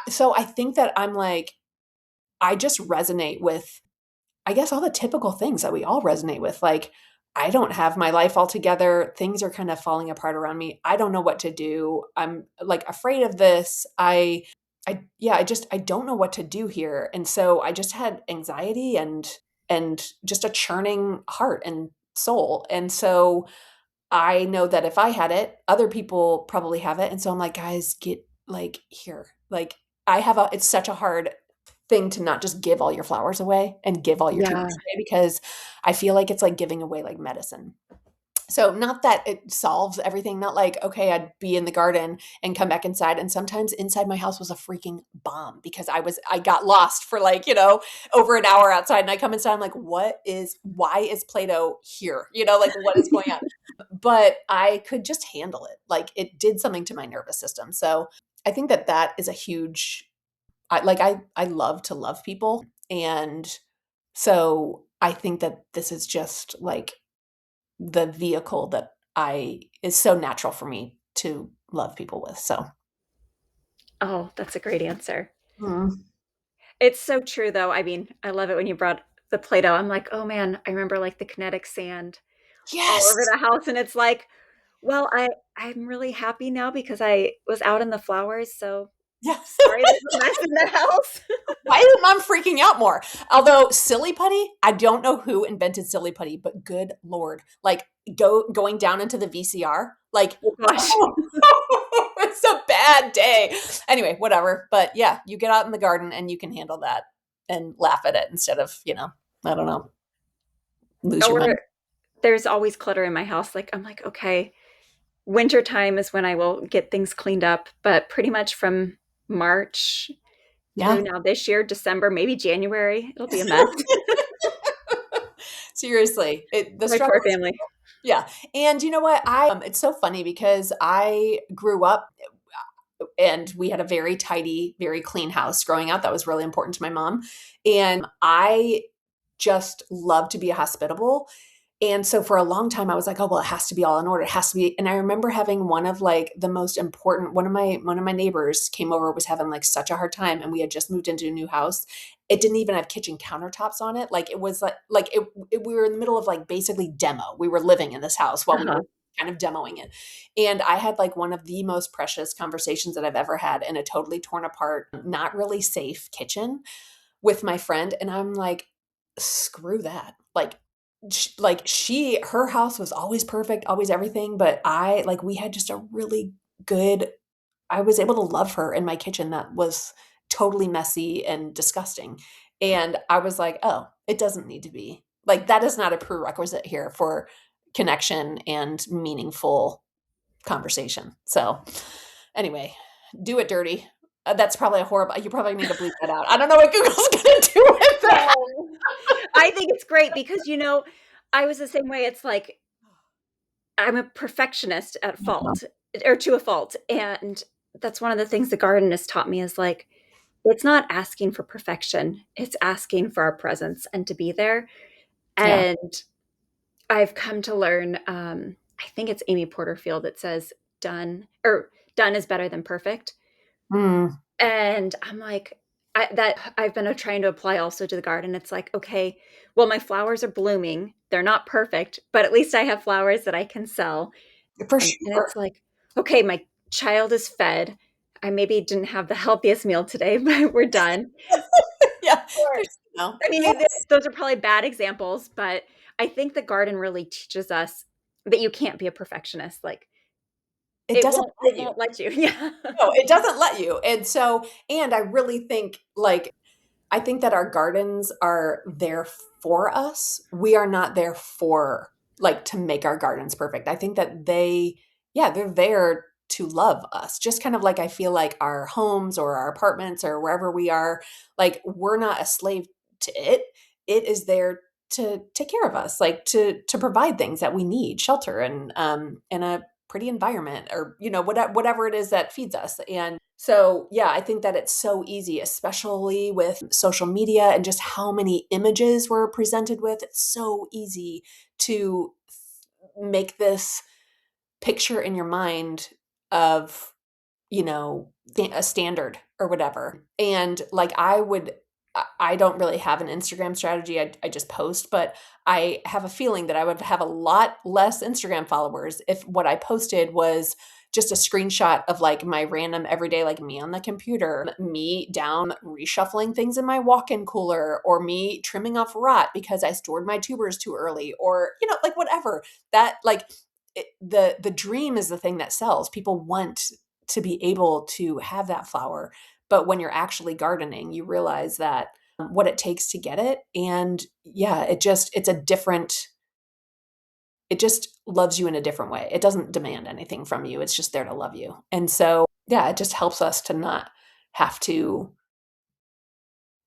So I think that I'm like, I just resonate with, I guess, all the typical things that we all resonate with. Like, I don't have my life all together. Things are kind of falling apart around me. I don't know what to do. I'm like afraid of this. I don't know what to do here. And so I just had anxiety and just a churning heart and soul. And so I know that if I had it, other people probably have it. And so I'm like, guys, get like here. Like it's such a hard thing to not just give all your flowers away and give all your Yeah. treatments away because I feel like it's like giving away like medicine. So not that it solves everything, not like, okay, I'd be in the garden and come back inside. And sometimes inside my house was a freaking bomb because I got lost for like, over an hour outside and I come inside, I'm like, why is Play-Doh here? Like what is going on? But I could just handle it. Like it did something to my nervous system. So I think that is a huge, I love to love people. And so I think that this is just like the vehicle that is so natural for me to love people with. So, Oh, that's a great answer. mm. It's so true, though. I mean, I love it when you brought the Play-Doh. I'm like, oh man, I remember like the kinetic sand all over Yes. the house, and it's like, well, I'm really happy now because I was out in the flowers. So Yeah. sorry, there's a mess in the house. Why is mom freaking out more? Although silly putty, I don't know who invented silly putty, but good Lord, like going down into the VCR, like, Oh gosh. it's a bad day. Anyway, whatever. But yeah, you get out in the garden and you can handle that and laugh at it instead of, I don't know, lose your mind. Or there's always clutter in my house. Like I'm like, okay, wintertime is when I will get things cleaned up, but pretty much from March through Yeah. now this year, December, maybe January, it'll be a mess. Seriously, the My struggle poor is family. yeah. And you know what? It's so funny because I grew up and we had a very tidy, very clean house growing up. That was really important to my mom. And I just love to be hospitable. And so for a long time I was like, oh, well, it has to be all in order. It has to be. And I remember having one of like the most important, one of my neighbors came over, was having like such a hard time. And we had just moved into a new house. It didn't even have kitchen countertops on it. Like it was we were in the middle of like basically demo. We were living in this house while we Uh-huh. were kind of demoing it. And I had like one of the most precious conversations that I've ever had in a totally torn apart, not really safe kitchen with my friend. And I'm like, screw that. Her house was always perfect, always everything. But we had just a really good, I was able to love her in my kitchen that was totally messy and disgusting. And I was like, oh, it doesn't need to be. Like, that is not a prerequisite here for connection and meaningful conversation. So, anyway, do it dirty. That's probably a horrible, you probably need to bleep that out. I don't know what Google's going to do with that. No. I think it's great because, I was the same way. It's like I'm a perfectionist at fault or to a fault. And that's one of the things the garden has taught me is like, it's not asking for perfection. It's asking for our presence and to be there. Yeah. And I've come to learn, I think it's Amy Porterfield that says done is better than perfect. Mm. And I'm like, I've been trying to apply also to the garden. It's like, okay, well, my flowers are blooming. They're not perfect, but at least I have flowers that I can sell. For And sure. it's like, okay, my child is fed. I maybe didn't have the healthiest meal today, but we're done. Yeah. Or, There's, you know, I mean, yes. those are probably bad examples, but I think the garden really teaches us that you can't be a perfectionist. Like It doesn't it let you. won't let you. Yeah. No, it doesn't let you. And so, and I really think like I think that our gardens are there for us. We are not there for like to make our gardens perfect. I think that yeah, they're there to love us. Just kind of like I feel like our homes or our apartments or wherever we are, like we're not a slave to it. It is there to take care of us, like to provide things that we need, shelter and a pretty environment or whatever it is that feeds us. And so yeah, I think that it's so easy, especially with social media and just how many images we're presented with. It's so easy to make this picture in your mind of a standard or whatever. And like I don't really have an Instagram strategy. I just post, but I have a feeling that I would have a lot less Instagram followers if what I posted was just a screenshot of like my random everyday, like me on the computer, me down reshuffling things in my walk-in cooler, or me trimming off rot because I stored my tubers too early, or, like whatever. That like the dream is the thing that sells. People want to be able to have that flower. But when you're actually gardening, you realize that what it takes to get it. And yeah, it just loves you in a different way. It doesn't demand anything from you. It's just there to love you. And so, yeah, it just helps us to not have to,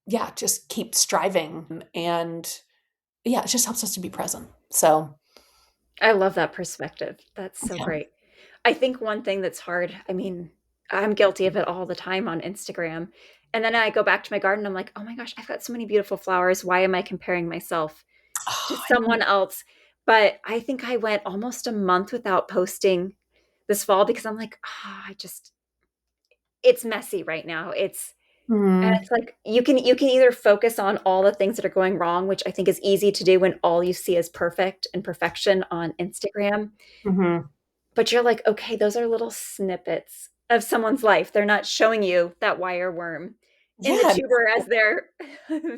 yeah, just keep striving. And yeah, it just helps us to be present. So, I love that perspective. That's so yeah. great. I think one thing that's hard, I mean, I'm guilty of it all the time on Instagram. And then I go back to my garden, I'm like, oh my gosh, I've got so many beautiful flowers. Why am I comparing myself to Oh, someone else? But I think I went almost a month without posting this fall because I'm like, it's messy right now. And mm, it's like you can either focus on all the things that are going wrong, which I think is easy to do when all you see is perfect and perfection on Instagram. mhm. But you're like, okay, those are little snippets of someone's life. They're not showing you that wireworm in the Yeah, tuber as their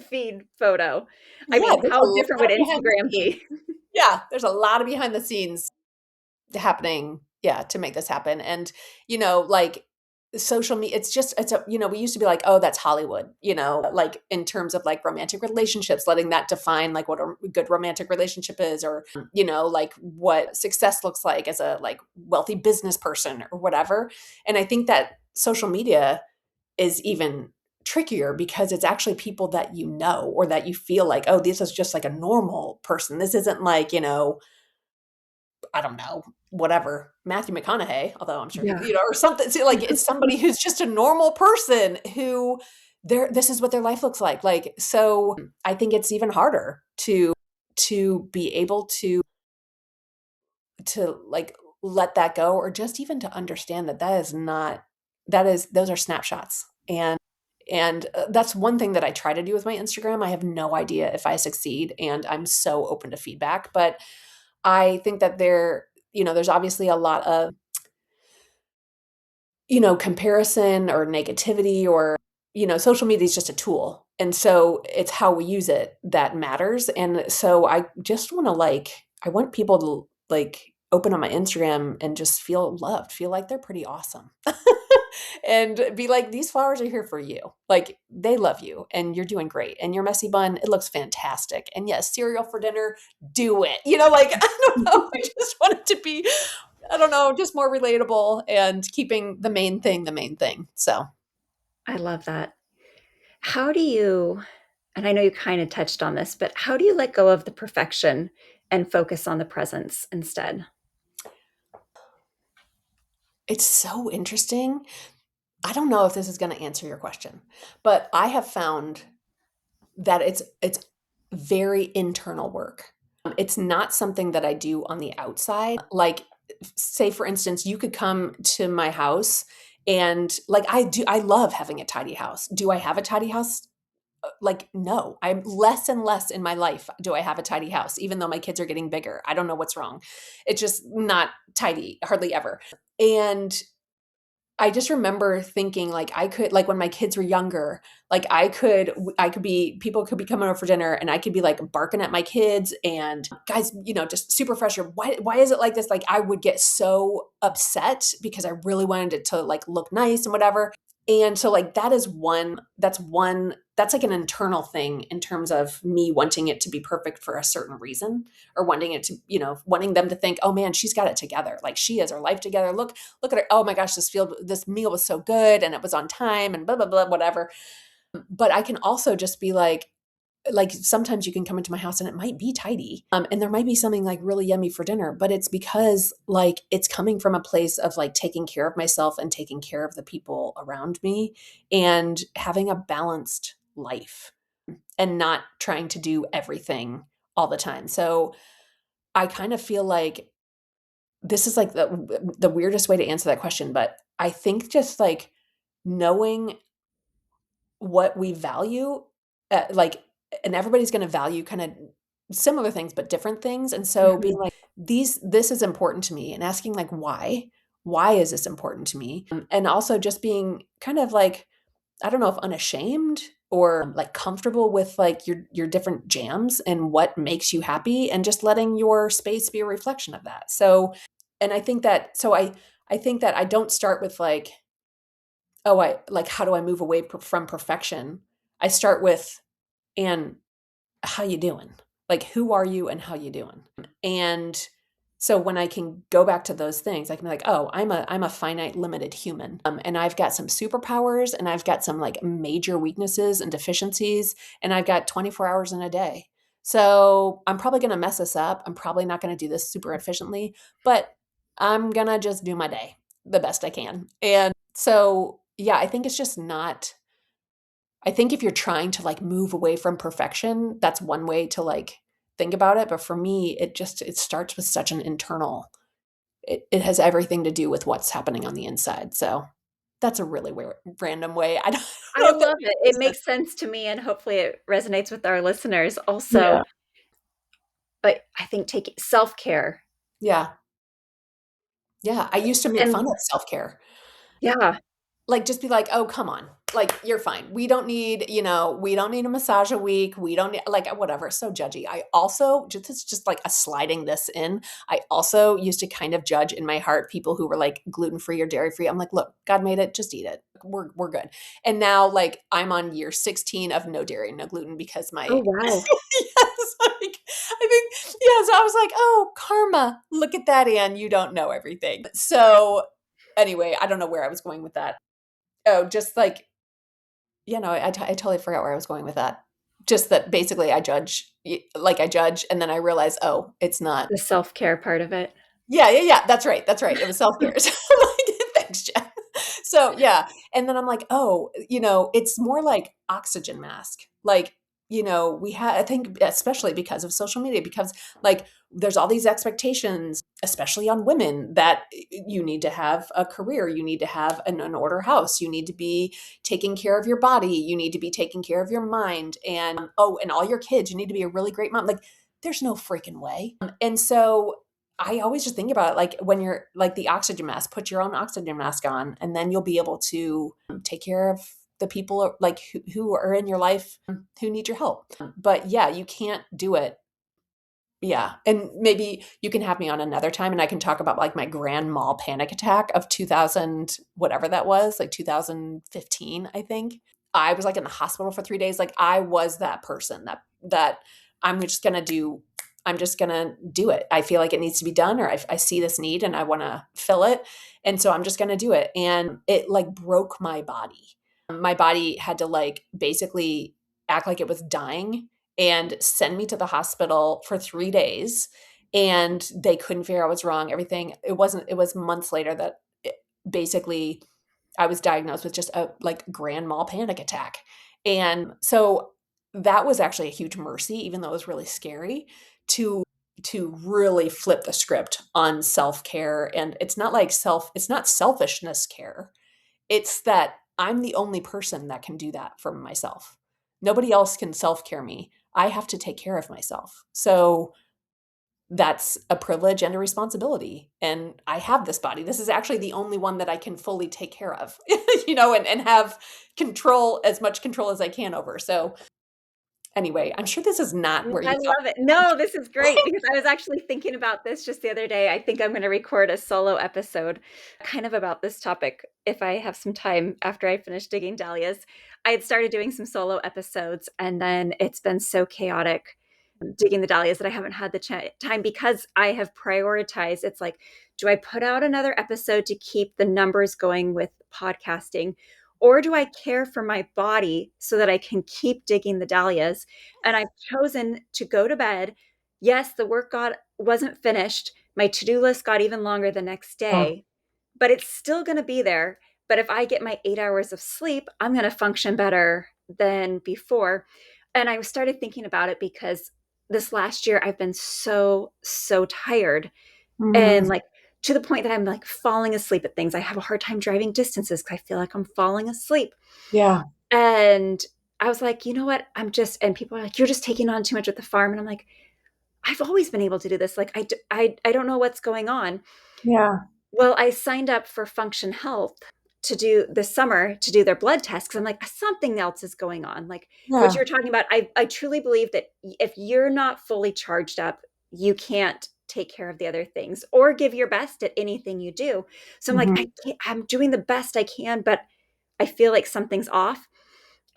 feed photo. I yeah, mean, there's how a lot different would behind the Instagram scenes. be? Yeah, there's a lot of behind the scenes happening, yeah, to make this happen. And, like social media, we used to be like, oh, that's Hollywood, like in terms of like romantic relationships, letting that define like what a good romantic relationship is, or, like what success looks like as a like wealthy business person or whatever. And I think that social media is even trickier because it's actually people that you know or that you feel like, oh, this is just like a normal person. This isn't like, I don't know, whatever, Matthew McConaughey, although I'm sure Yeah. or something. So like it's somebody who's just a normal person who this is what their life looks like. Like, so I think it's even harder to be able to like let that go, or just even to understand that that is not that is those are snapshots. And that's one thing that I try to do with my Instagram. I have no idea if I succeed, and I'm so open to feedback, but I think that there's obviously a lot of, comparison or negativity, or, social media is just a tool. And so it's how we use it that matters. And so I want people to like open on my Instagram and just feel loved, feel like they're pretty awesome. And be like, these flowers are here for you. Like they love you and you're doing great. And your messy bun, it looks fantastic. And yes, cereal for dinner, do it. Like, I don't know. I just want it to be, I don't know, just more relatable and keeping the main thing the main thing. So I love that. How do you, and I know you kind of touched on this, but how do you let go of the perfection and focus on the presence instead? it's so interesting. I don't know if this is going to answer your question, but I have found that it's very internal work. It's not something that I do on the outside. Like, say for instance, you could come to my house and like I love having a tidy house. Do I have a tidy house? Like, no. I'm less and less in my life do I have a tidy house, even though my kids are getting bigger. I don't know what's wrong. It's just not tidy hardly ever. And I just remember thinking like I could, like when my kids were younger, like I could be, people could be coming over for dinner and I could be like barking at my kids and guys, just super frustrated. Why is it like this? Like I would get so upset because I really wanted it to like look nice and whatever. And so like that's like an internal thing in terms of me wanting it to be perfect for a certain reason, or wanting it to, wanting them to think, oh man, she's got it together. Like she has her life together. Look at her. Oh my gosh, this meal was so good and it was on time and blah, blah, blah, whatever. But I can also just be like sometimes you can come into my house and it might be tidy. And there might be something like really yummy for dinner, but it's because like it's coming from a place of like taking care of myself and taking care of the people around me and having a balanced life and not trying to do everything all the time. So I kind of feel like this is like the weirdest way to answer that question, but I think just like knowing what we value, like, and everybody's going to value kind of similar things but different things, and so being Mhm. like, this is important to me, and asking like why is this important to me, and also just being kind of like, I don't know if unashamed or like comfortable with like your different jams and what makes you happy, and just letting your space be a reflection of that. So, and I think that, I think that I don't start with like, oh, I like, how do I move away from perfection? I start with, and how you doing? Like, who are you and how you doing? And so when I can go back to those things, I can be like, oh, I'm a finite, limited human, and I've got some superpowers, and I've got some like major weaknesses and deficiencies, and I've got 24 hours in a day. So I'm probably going to mess this up. I'm probably not going to do this super efficiently, but I'm going to just do my day the best I can. And so, yeah, I think it's just not, I think if you're trying to like move away from perfection, that's one way to like think about it. But for me, it starts with such an internal, it has everything to do with what's happening on the inside. So that's a really weird, random way. I don't know I if that love it. It makes sense. makes sense to me, and hopefully it resonates with our listeners Yeah. also. But I think taking self-care Yeah. Yeah. I used to make fun and of self-care. yeah. Like, just be like, "Oh, come on. Like, you're fine. We don't need, we don't need a massage a week. We don't need," like, whatever. So judgy. I also, just, it's just like a sliding this in. I also used to kind of judge in my heart people who were like gluten-free or dairy-free. I'm like, look, God made it. Just eat it. We're good. And now, like, I'm on year 16 of no dairy, no gluten because my, Oh, wow. yes, like, I think, yeah. So I was like, oh, karma. Look at that, Anne. You don't know everything. So anyway, I don't know where I was going with that. Oh, just like, I totally forgot where I was going with that. Just that basically I judge, and then I realize, oh, it's not. The self-care part of it. Yeah, yeah, yeah. That's right. It was self-care. So I'm like, thanks, Jen. So yeah. And then I'm like, oh, it's more like oxygen mask. Like, we have, I think, especially because of social media, because like there's all these expectations, especially on women, that you need to have a career, you need to have an order house, you need to be taking care of your body, you need to be taking care of your mind, and oh, and all your kids, you need to be a really great mom. Like, there's no freaking way. And so I always just think about it like when you're like the oxygen mask, put your own oxygen mask on, and then you'll be able to take care of the people like who are in your life who need your help. But yeah, you can't do it. Yeah. And maybe you can have me on another time and I can talk about like my grand mal panic attack of 2000, whatever that was, like 2015, I think. I was like in the hospital for 3 days. Like I was that person that I'm just going to do, I'm just going to do it. I feel like it needs to be done, or I see this need and I want to fill it. And so I'm just going to do it. And it like broke my body. My body had to like basically act like it was dying and send me to the hospital for 3 days. And they couldn't figure out what's wrong. Everything. It was months later that basically I was diagnosed with just a like grand mal panic attack. And so that was actually a huge mercy, even though it was really scary, to really flip the script on self-care. And it's not selfishness care. It's that I'm the only person that can do that for myself. Nobody else can self-care me. I have to take care of myself. So that's a privilege and a responsibility. And I have this body. This is actually the only one that I can fully take care of, and have control, as much control as I can over. So anyway, I'm sure this is not where I you thought. love it. No, this is great because I was actually thinking about this just the other day. I think I'm going to record a solo episode kind of about this topic if I have some time after I finish digging dahlias. I had started doing some solo episodes and then it's been so chaotic digging the dahlias that I haven't had the time because I have prioritized. It's like, do I put out another episode to keep the numbers going with podcasting? Or do I care for my body so that I can keep digging the dahlias? And I've chosen to go to bed. Yes, the work wasn't finished. My to-do list got even longer the next Oh. day, but it's still going to be there. But if I get my 8 hours of sleep, I'm going to function better than before. And I started thinking about it because this last year I've been so tired Mm, and like to the point that I'm like falling asleep at things. I have a hard time driving distances because I feel like I'm falling asleep. yeah, And I was like, you know what? And people are like, you're just taking on too much with the farm. And I'm like, I've always been able to do this. Like, I don't know what's going on. yeah, Well, I signed up for Function Health to do this summer to do their blood tests because I'm like, something else is going on. Like what yeah. you're talking about, I truly believe that if you're not fully charged up, you can't take care of the other things or give your best at anything you do. So I'm like, Mhm. I'm doing the best I can, but I feel like something's off.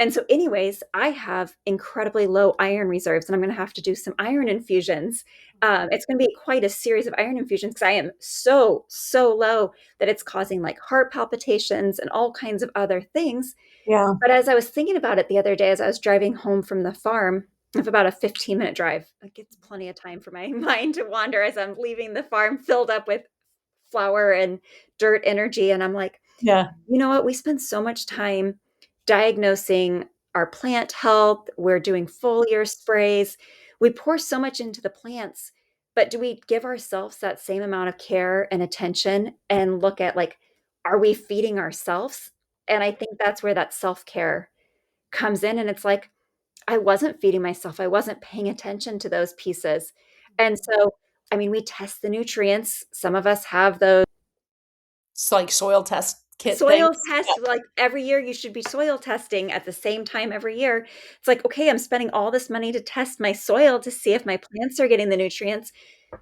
And so, anyways, I have incredibly low iron reserves, and I'm going to have to do some iron infusions. It's going to be quite a series of iron infusions because I am so low that it's causing like heart palpitations and all kinds of other things. Yeah, But as I was thinking about it the other day, as I was driving home from the farm, I have about a 15-minute drive. Like it's plenty of time for my mind to wander as I'm leaving the farm filled up with flour and dirt energy. And I'm like, yeah, you know what? We spend so much time diagnosing our plant health. We're doing foliar sprays. We pour so much into the plants, but do we give ourselves that same amount of care and attention and look at like, are we feeding ourselves? And I think that's where that self care comes in. And it's like, I wasn't feeding myself, I wasn't paying attention to those pieces. And so, I mean, we test the nutrients. Some of us have those it's like soil test kit things. soil test, like every year you should be soil testing at the same time every year. It's like, okay, I'm spending all this money to test my soil to see if my plants are getting the nutrients.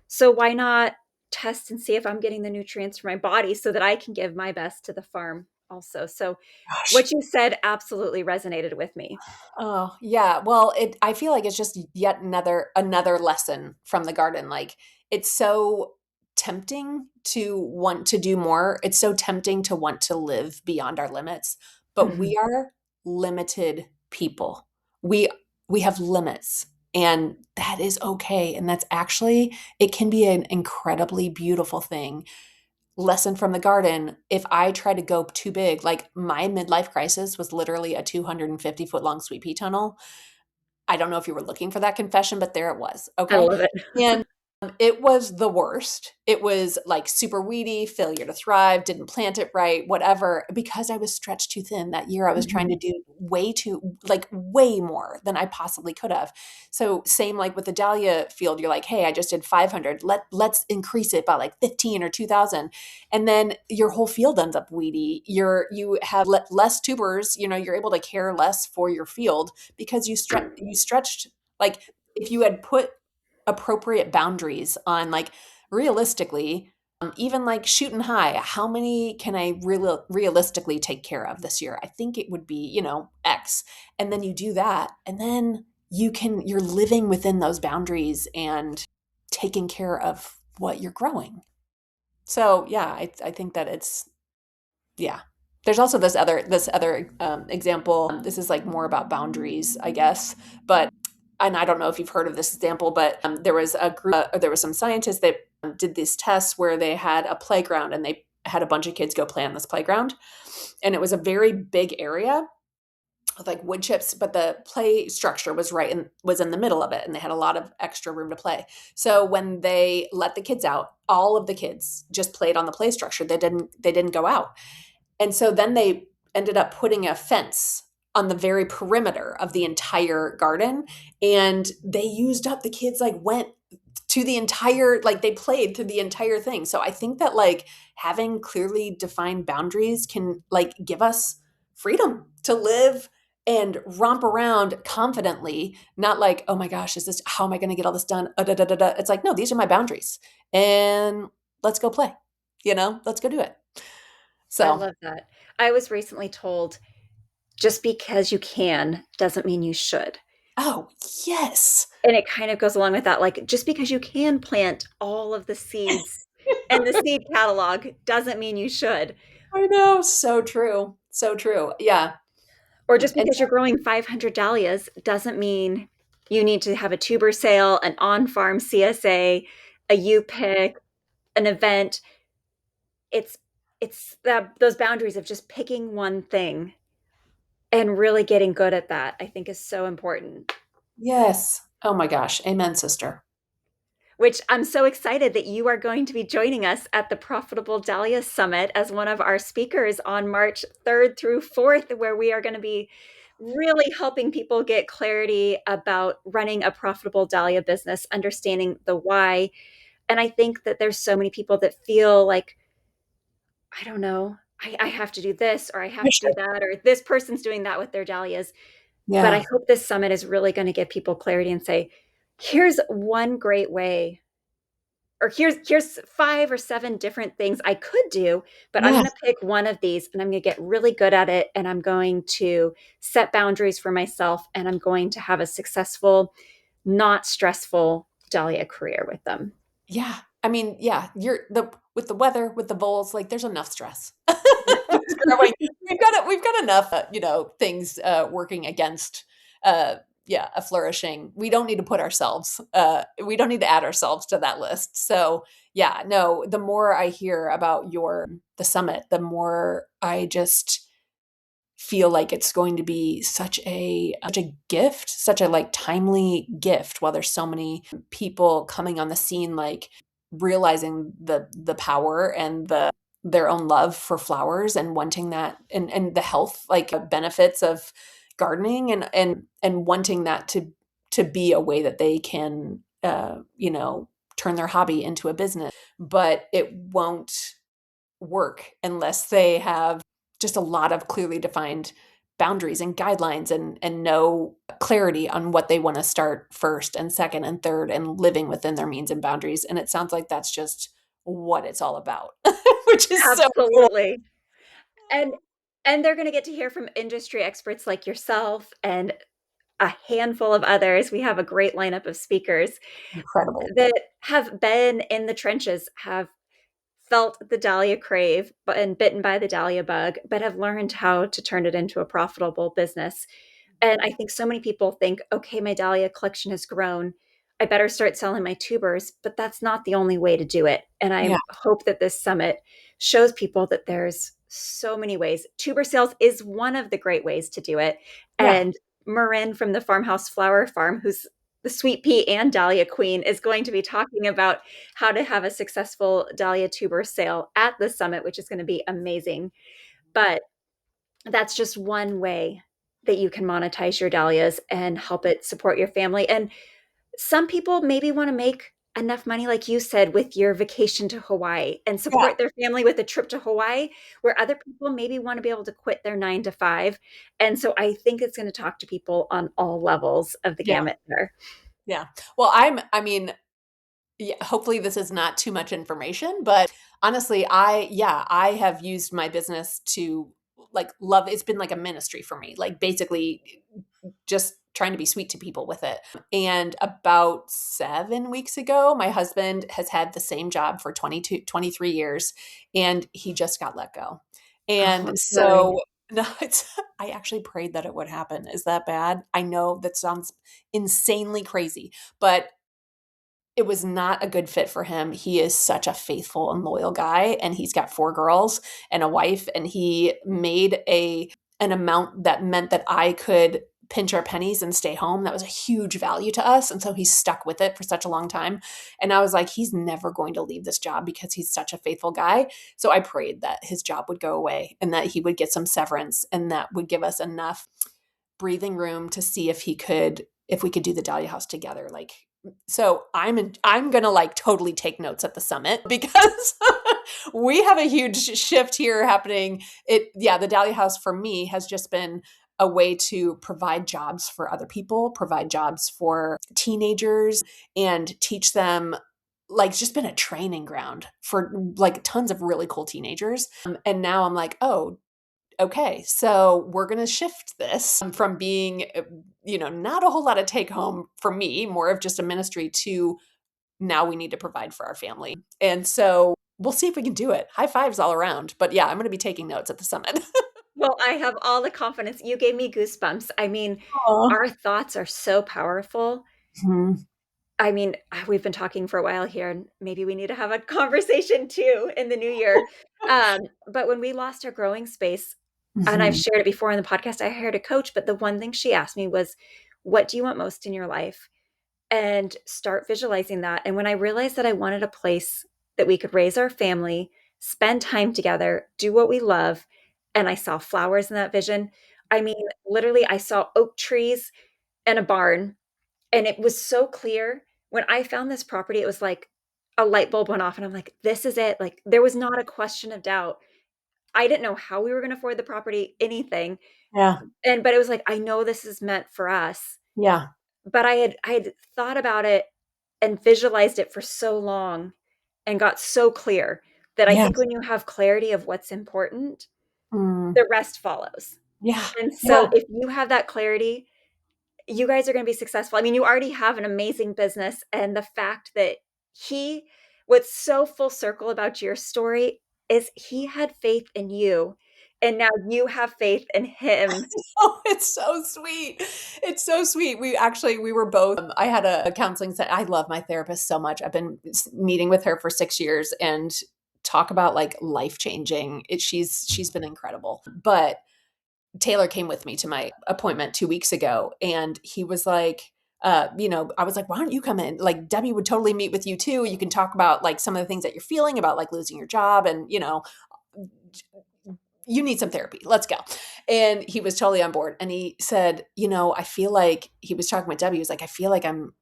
So why not test and see if I'm getting the nutrients for my body so that I can give my best to the farm also. So Gosh. what you said absolutely resonated with me. Oh, yeah. Well, I feel like it's just yet another lesson from the garden. Like it's so tempting to want to do more. It's so tempting to want to live beyond our limits, but we Mhm. are limited people. We we have limits, and that is okay. And that's actually it can be an incredibly beautiful thing. Lesson from the garden, if I try to go too big, like my midlife crisis was literally a 250-foot long sweet pea tunnel. I don't know if you were looking for that confession, but there it was. I Okay. love it. And it was the worst. It was like super weedy, failure to thrive, didn't plant it right, whatever. Because I was stretched too thin that year, I was trying to Mhm. do way more than I possibly could have. So same like with the dahlia field, you're like, hey, I just did 500. Let's increase it by like 15 or 2,000, and then your whole field ends up weedy. You have less tubers. You're able to care less for your field because you stretched. Like if you had put appropriate boundaries on like realistically, even like shooting high, how many can I realistically take care of this year? I think it would be, X. And then you do that, and then you're living within those boundaries and taking care of what you're growing. So yeah, I think that it's yeah. There's also this other example. This is like more about boundaries, I guess. But and I don't know if you've heard of this example, but there was a group. There was some scientists that did these tests where they had a playground and they had a bunch of kids go play on this playground, and it was a very big area with like wood chips, but the play structure was in the middle of it, and they had a lot of extra room to play. So when they let the kids out, all of the kids just played on the play structure. They didn't go out. And so then they ended up putting a fence on the very perimeter of the entire garden, and they used up the kids like went to the entire, like they played through the entire thing. So I think that like having clearly defined boundaries can like give us freedom to live and romp around confidently, not like, oh my gosh, is this, how am I going to get all this done? Da, da, da, da. It's like, no, these are my boundaries and let's go play, let's go do it. I So, love that. I was recently told just because you can doesn't mean you should. oh, yes. And it kind of goes along with that. Like, just because you can plant all of the seeds and the seed catalog doesn't mean you should. I know. So true. So true. Yeah. Or just And because you're growing 500 dahlias doesn't mean you need to have a tuber sale, an on farm CSA, a U pick, an event. It's those boundaries of just picking one thing and really getting good at that, I think is so important. yes. Oh my gosh. Amen, sister. Which I'm so excited that you are going to be joining us at the Profitable Dahlia Summit as one of our speakers on March 3rd through 4th, where we are going to be really helping people get clarity about running a profitable dahlia business, understanding the why. And I think that there's so many people that feel like, I don't know, I have to do this, or I have to do that, or this person's doing that with their dahlias. But I Yeah. hope this summit is really going to give people clarity and say, here's one great way, or here's 5 or 7 different things I could do, but I'm Yeah. going to pick one of these and I'm going to get really good at it, and I'm going to set boundaries for myself, and I'm going to have a successful, not stressful dahlia career with them. Yeah. I mean, yeah, with the weather, with the voles, like there's enough stress. Just growing. We've got enough, things working against yeah, a flourishing. We don't need to we don't need to add ourselves to that list. So, yeah, no, the more I hear about the summit, the more I just feel like it's going to be such a gift, such a like timely gift, while there's so many people coming on the scene, like realizing the power and their own love for flowers and wanting that, and the health like benefits of gardening, and wanting that to be a way that they can turn their hobby into a business. But it won't work unless they have just a lot of clearly defined boundaries and guidelines, and no clarity on what they want to start first and second and third, and living within their means and boundaries. And it sounds like that's just what it's all about, which is so cool. Absolutely. And they're going to get to hear from industry experts like yourself and a handful of others. We have a great lineup of speakers Incredible. that have been in the trenches, have felt the dahlia crave and bitten by the dahlia bug, but have learned how to turn it into a profitable business. And I think so many people think, okay, my dahlia collection has grown, I better start selling my tubers, but that's not the only way to do it. And Yeah. I hope that this summit shows people that there's so many ways. Tuber sales is one of the great ways to do it. Yeah. And Marin from the Farmhouse Flower Farm, who's the sweet pea and dahlia queen, is going to be talking about how to have a successful dahlia tuber sale at the summit, which is going to be amazing. But that's just one way that you can monetize your dahlias and help it support your family. And some people maybe want to make enough money, like you said, with your vacation to Hawaii and Yeah. support their family with a trip to Hawaii, where other people maybe want to be able to quit their 9 to 5. And so I think it's going to talk to people on all levels of the Yeah. gamut there. Yeah. Well, I mean, yeah, hopefully this is not too much information, but honestly, I have used my business to like love. It's been like a ministry for me, like basically just trying to be sweet to people with it. And about 7 weeks ago, my husband has had the same job for 23 years, and he just got let go. Oh, And I'm sorry. so no, I actually prayed that it would happen. Is that bad? I know that sounds insanely crazy, but it was not a good fit for him. He is such a faithful and loyal guy, and he's got 4 girls and a wife, and he made an amount that meant that I could pinch our pennies and stay home. That was a huge value to us, and so he stuck with it for such a long time. And I was like, he's never going to leave this job because he's such a faithful guy. So I prayed that his job would go away and that he would get some severance, and that would give us enough breathing room to see if we could do the Dahlia house together, like So I'm gonna like totally take notes at the summit because we have a huge shift here happening. The Dahlia House for me has just been a way to provide jobs for other people, provide jobs for teenagers, and teach them, like, just been a training ground for like tons of really cool teenagers. And now I'm like, oh, okay, so we're going to shift this from being, not a whole lot of take home for me, more of just a ministry, to now we need to provide for our family. And so we'll see if we can do it. High fives all around. But yeah, I'm going to be taking notes at the summit. Well, I have all the confidence. You gave me goosebumps. I mean, Aw. our thoughts are so powerful. Mhm. I mean, we've been talking for a while here, and maybe we need to have a conversation too in the new year. But when we lost our growing space, and I've Mhm. shared it before on the podcast, I hired a coach, but the one thing she asked me was, what do you want most in your life? And start visualizing that. And when I realized that I wanted a place that we could raise our family, spend time together, do what we love, and I saw flowers in that vision. I mean, literally, I saw oak trees and a barn, and it was so clear. When I found this property, it was like a light bulb went off, and I'm like, this is it. Like, there was not a question of doubt. I didn't know how we were going to afford the property, anything. Yeah. But it was like, I know this is meant for us. Yeah. But I had thought about it and visualized it for so long and got so clear that I think Yes. when you have clarity of what's important, Mm. the rest follows. Yeah. And so Yeah. if you have that clarity, you guys are going to be successful. I mean, you already have an amazing business. And the fact that what's so full circle about your story is he had faith in you. And now you have faith in him. Oh, it's so sweet. It's so sweet. We were both, I had a counseling set. I love my therapist so much. I've been meeting with her for 6 years and talk about like life changing. She's been incredible. But Taylor came with me to my appointment 2 weeks ago, and he was like, I was like, why don't you come in? Like, Debbie would totally meet with you too. You can talk about like some of the things that you're feeling about, like losing your job, and you need some therapy. Let's go. And he was totally on board. And he said, I feel like, he was talking with Debbie. He was like, I feel like I'm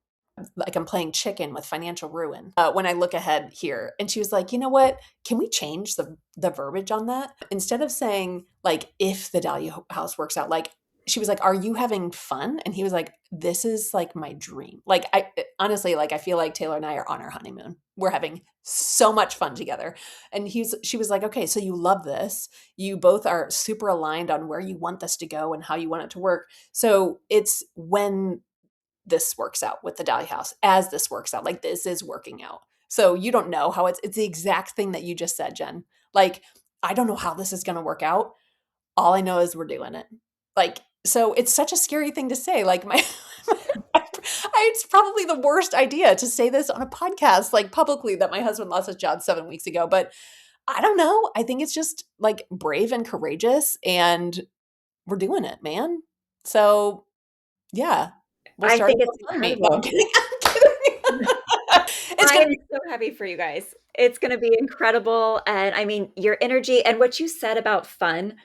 playing chicken with financial ruin when I look ahead here. And she was like, you know what? Can we change the verbiage on that? Instead of saying like, if the Dahlia house works out, like, she was like, are you having fun? And he was like, this is like my dream. Like, I honestly, like, I feel like Taylor and I are on our honeymoon. We're having so much fun together. And she was like, okay, so you love this. You both are super aligned on where you want this to go and how you want it to work. So it's when this works out with the Dahlia house, as this works out, like this is working out. So you don't know how it's the exact thing that you just said, Jen. Like, I don't know how this is going to work out. All I know is we're doing it. Like, so it's such a scary thing to say. Like it's probably the worst idea to say this on a podcast, like publicly, that my husband lost his job 7 weeks ago. But I don't know. I think it's just like brave and courageous, and we're doing it, man. So yeah, we'll I start think a it's GoFundMe. No, I'm incredible. kidding. I'm kidding. It's I gonna am be so happy for you guys. It's going to be incredible. And I mean, your energy and what you said about fun,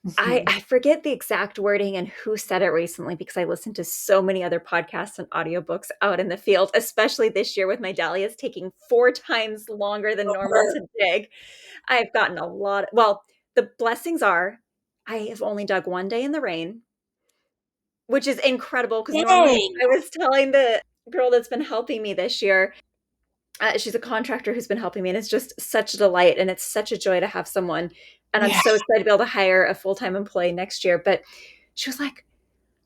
Mhm. I forget the exact wording and who said it recently because I listened to so many other podcasts and audiobooks out in the field, especially this year with my dahlias taking 4 times longer than normal Over. to dig. I've gotten a lot. Well, the blessings are I have only dug one day in the rain, which is incredible because normally Dang. I was telling the girl that's been helping me this year, she's a contractor who's been helping me, and it's just such a delight, and it's such a joy to have someone. And I'm Yeah. so excited to be able to hire a full-time employee next year. But she was like,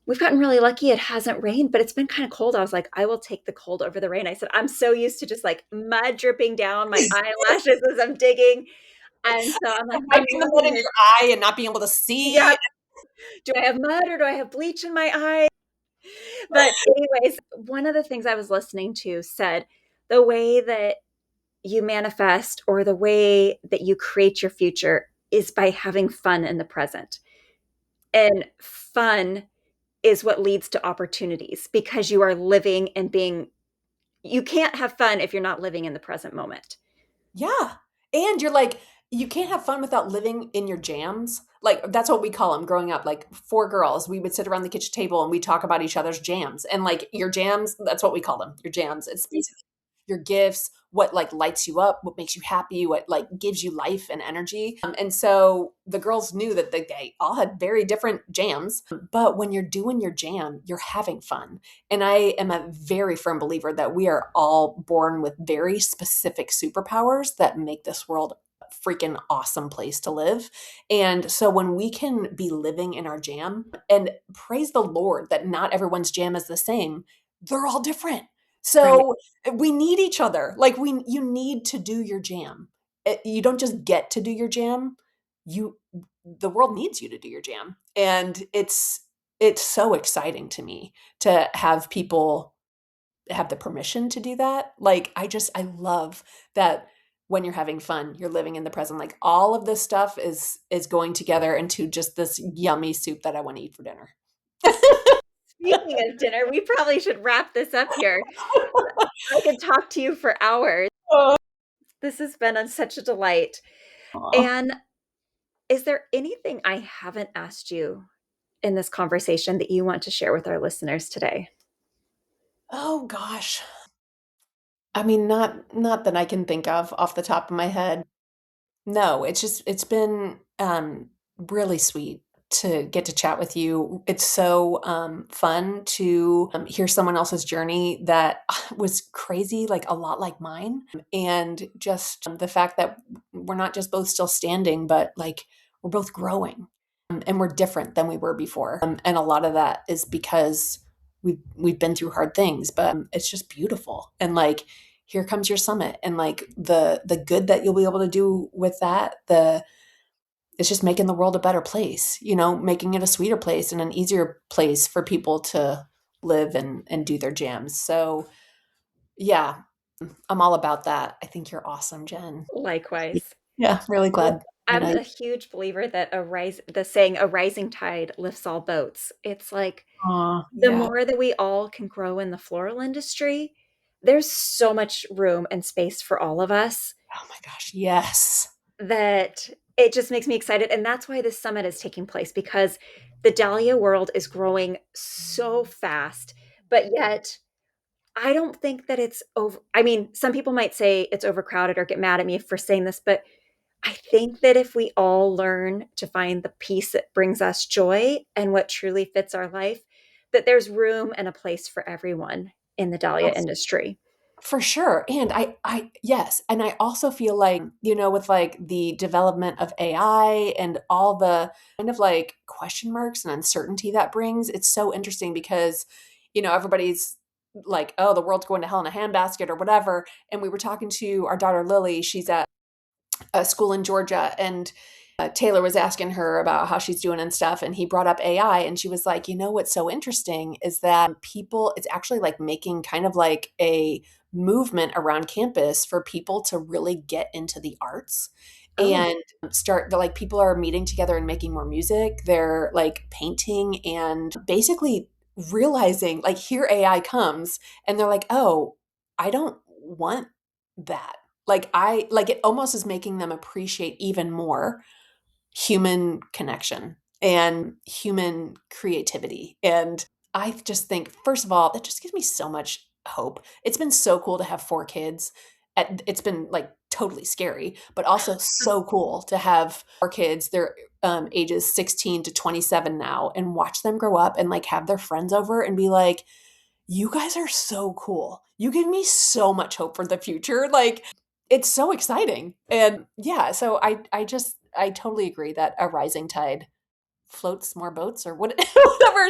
"We've gotten really lucky. It hasn't rained, but it's been kind of cold." I was like, "I will take the cold over the rain." I said, "I'm so used to just like mud dripping down my eyelashes as I'm digging." And so I'm like, "My Wiping the mud morning in is, your eye and not being able to see. yeah, do I have mud or do I have bleach in my eye?" But anyways, one of the things I was listening to said the way that you manifest or the way that you create your future is by having fun in the present. And fun is what leads to opportunities because you are living and being, you can't have fun if you're not living in the present moment. Yeah. And you're like, you can't have fun without living in your jams. like that's what we call them growing up. Like four girls, we would sit around the kitchen table and we talk about each other's jams. And like your jams, that's what we call them, your jams. It's basically your gifts, what like lights you up, what makes you happy, what like gives you life and energy. And so the girls knew that they all had very different jams. But when you're doing your jam, you're having fun. And I am a very firm believer that we are all born with very specific superpowers that make this world a freaking awesome place to live. And so when we can be living in our jam, and praise the Lord that not everyone's jam is the same, they're all different. Right. So we need each other. Like you need to do your jam. You don't just get to do your jam. The world needs you to do your jam. And it's so exciting to me to have people have the permission to do that. Like I love that when you're having fun, you're living in the present. Like all of this stuff is going together into just this yummy soup that I want to eat for dinner. Speaking of dinner, we probably should wrap this up here. I could talk to you for hours. This has been such a delight. Aw. And is there anything I haven't asked you in this conversation that you want to share with our listeners today? Oh gosh. I mean, not that I can think of off the top of my head. No, it's been really sweet to get to chat with you. It's so fun to hear someone else's journey that was crazy, like a lot like mine, and just the fact that we're not just both still standing, but like we're both growing, and we're different than we were before. And a lot of that is because we've been through hard things, but it's just beautiful. And like here comes your summit, and like the good that you'll be able to do with that, the it's just making the world a better place, making it a sweeter place and an easier place for people to live and do their jams. So yeah, I'm all about that. I think you're awesome, Jen. Likewise. Yeah, really Well, glad. I'm a huge believer that the saying "a rising tide lifts all boats." It's like Oh, the yeah. more that we all can grow in the floral industry, there's so much room and space for all of us Oh my gosh. Yes. that it just makes me excited. And that's why this summit is taking place, because the Dahlia world is growing so fast, but yet I don't think that it's over. I mean, some people might say it's overcrowded or get mad at me for saying this, but I think that if we all learn to find the peace that brings us joy and what truly fits our life, that there's room and a place for everyone in the Dahlia industry. For sure. And yes. And I also feel like, with like the development of AI and all the kind of like question marks and uncertainty that brings, it's so interesting because, everybody's like, oh, the world's going to hell in a handbasket or whatever. And we were talking to our daughter, Lily. She's at a school in Georgia, and Taylor was asking her about how she's doing and stuff. And he brought up AI, and she was like, what's so interesting is that it's actually like making kind of like a movement around campus for people to really get into the arts Oh, and start like people are meeting together and making more music. They're like painting and basically realizing like here AI comes and they're like, oh, I don't want that. Like it almost is making them appreciate even more human connection and human creativity. And I just think, first of all, that just gives me so much hope. It's been so cool to have four kids. It's been like totally scary, but also so cool to have four kids. They're ages 16 to 27 now, and watch them grow up and like have their friends over and be like, you guys are so cool. You give me so much hope for the future. Like it's so exciting. And yeah, so I totally agree that a rising tide floats more boats or whatever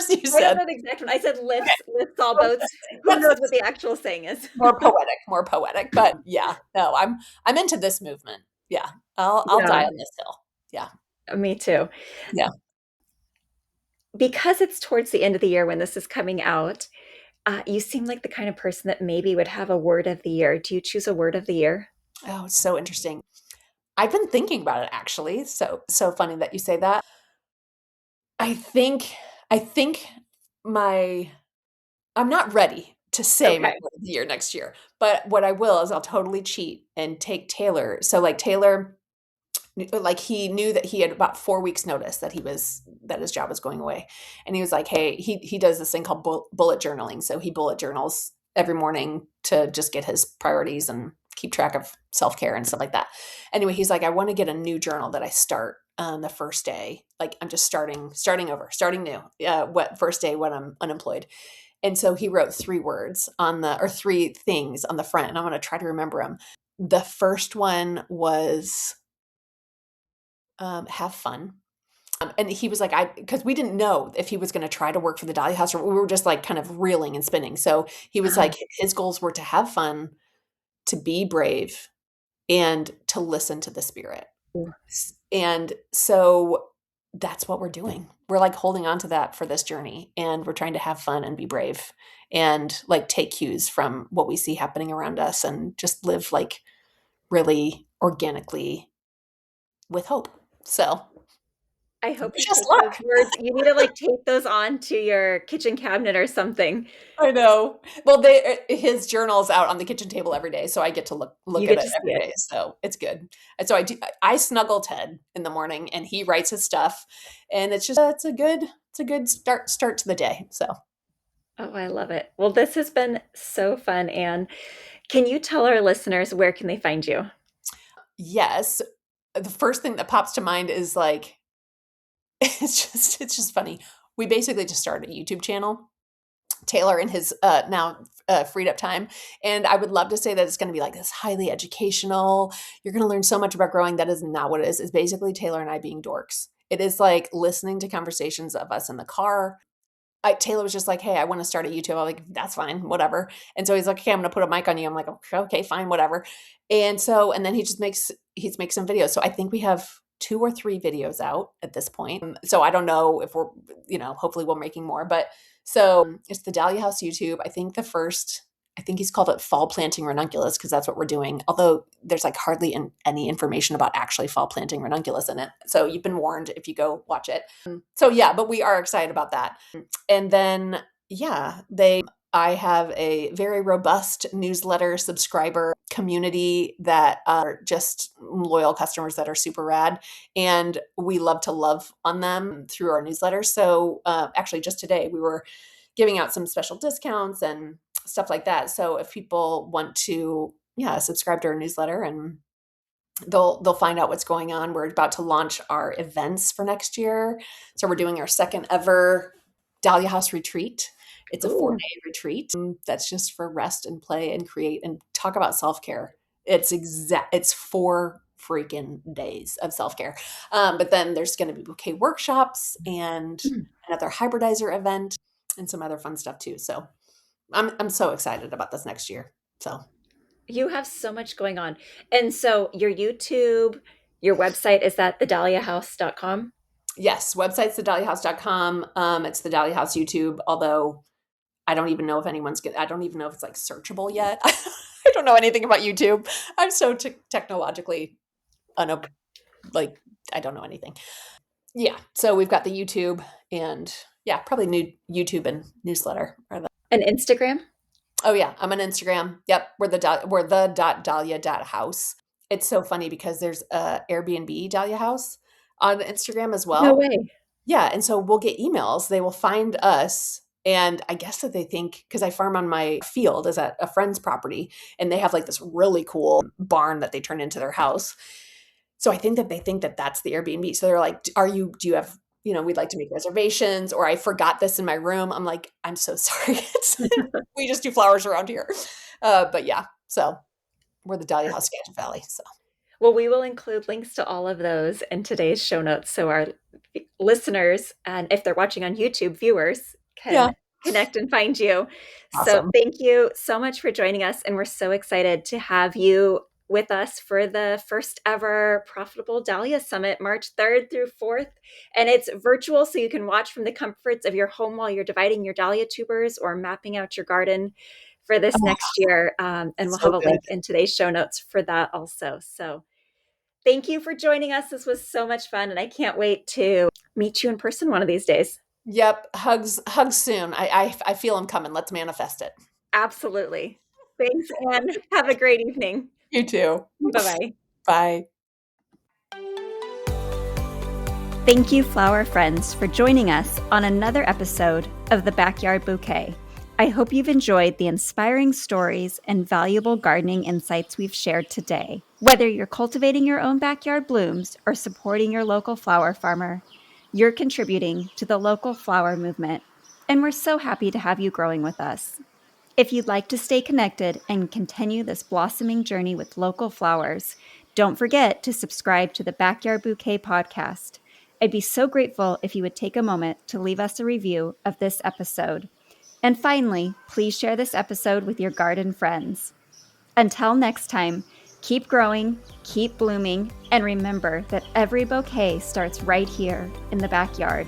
you I don't said. know the exact one. I said Okay. lifts all boats. Who That's knows what the actual saying is? more poetic. But yeah, no, I'm into this movement. Yeah. I'll die Yeah, on this hill. Yeah. me too. Yeah. Because it's towards the end of the year when this is coming out, you seem like the kind of person that maybe would have a word of the year. Do you choose a word of the year? Oh, it's so interesting. I've been thinking about it actually. So funny that you say that. I think I think my I'm not ready to say my Okay. word of the year next year, but what I will is I'll totally cheat and take Taylor. So like Taylor like he knew that he had about 4 weeks notice that his job was going away. And he was like, hey, he does this thing called bullet journaling. So he bullet journals every morning to just get his priorities and keep track of self-care and stuff like that. Anyway, he's like, I want to get a new journal that I start on the first day. Like I'm just starting new. What first day when I'm unemployed. And so he wrote 3 things on the front, and I'm going to try to remember them. The first one was have fun. And he was like, because we didn't know if he was going to try to work for the Dahlia House, or we were just like kind of reeling and spinning. So he was like, his goals were to have fun, to be brave, and to listen to the spirit. And so that's what we're doing. We're like holding on to that for this journey, and we're trying to have fun and be brave and like take cues from what we see happening around us and just live like really organically with hope. So I hope you just take luck. those words. You need to like tape those on to your kitchen cabinet or something. I know. Well, his journal's out on the kitchen table every day, so I get to look at it every day. So it's good. And so I snuggle Ted in the morning, and he writes his stuff, and it's a good start to the day. So. Oh, I love it. Well, this has been so fun, Anne. Can you tell our listeners where can they find you? Yes. The first thing that pops to mind is like, it's just funny. We basically just started a YouTube channel, Taylor in his now freed up time. And I would love to say that it's going to be like this highly educational. You're going to learn so much about growing. That is not what it is. It's basically Taylor and I being dorks. It is like listening to conversations of us in the car. Taylor was just like, hey, I want to start a YouTube. I'm like, that's fine, whatever. And so he's like, okay, I'm going to put a mic on you. I'm like, okay, fine, whatever. And then he makes some videos. So I think we have 2 or 3 videos out at this point. So I don't know if we're, hopefully we're making more, but so it's the Dahlia House YouTube. I think he's called it fall planting ranunculus because that's what we're doing. Although there's like hardly any information about actually fall planting ranunculus in it. So you've been warned if you go watch it. So yeah, but we are excited about that. And then, yeah, I have a very robust newsletter subscriber community that are just loyal customers that are super rad. And we love to love on them through our newsletter. So actually just today we were giving out some special discounts and stuff like that. So if people want to, subscribe to our newsletter, and they'll find out what's going on. We're about to launch our events for next year. So we're doing our second ever Dahlia House retreat. It's a 4-day retreat that's just for rest and play and create and talk about self-care. It's 4 freaking days of self-care. But then there's going to be bouquet workshops and another hybridizer event and some other fun stuff too. So I'm so excited about this next year. So you have so much going on. And so your YouTube, your website, is that thedahliahouse.com? Yes, website's thedahliahouse.com. It's the Dahlia House YouTube, although I don't even know if I don't even know if it's like searchable yet. I don't know anything about YouTube. I'm so technologically I don't know anything. Yeah, so we've got the YouTube and probably new YouTube and newsletter. And Instagram? Oh yeah, I'm on Instagram. Yep, we're the Dahlia.house. It's so funny because there's a Airbnb Dahlia House on Instagram as well. No way. Yeah, and so we'll get emails. They will find us, and I guess that they think, because I farm on my field is at a friend's property, and they have like this really cool barn that they turn into their house. So I think that they think that that's the Airbnb. So they're like, do you have, we'd like to make reservations, or I forgot this in my room. I'm like, I'm so sorry. We just do flowers around here. But yeah, so we're the Dahlia House Skagit Valley. So. Well, we will include links to all of those in today's show notes so our listeners, and if they're watching on YouTube, viewers can connect and find you. Awesome. So thank you so much for joining us. And we're so excited to have you with us for the first ever Profitable Dahlia Summit, March 3rd through 4th. And it's virtual, so you can watch from the comforts of your home while you're dividing your dahlia tubers or mapping out your garden for this next year. And we'll have a link in today's show notes for that also. So thank you for joining us. This was so much fun, and I can't wait to meet you in person one of these days. Yep. Hugs soon. I feel them coming. Let's manifest it. Absolutely. Thanks, Anne. Have a great evening. You too. Bye-bye. Bye. Thank you, flower friends, for joining us on another episode of the Backyard Bouquet. I hope you've enjoyed the inspiring stories and valuable gardening insights we've shared today. Whether you're cultivating your own backyard blooms or supporting your local flower farmer, you're contributing to the local flower movement, and we're so happy to have you growing with us. If you'd like to stay connected and continue this blossoming journey with local flowers, don't forget to subscribe to the Backyard Bouquet Podcast. I'd be so grateful if you would take a moment to leave us a review of this episode. And finally, please share this episode with your garden friends. Until next time, keep growing, keep blooming, and remember that every bouquet starts right here in the backyard.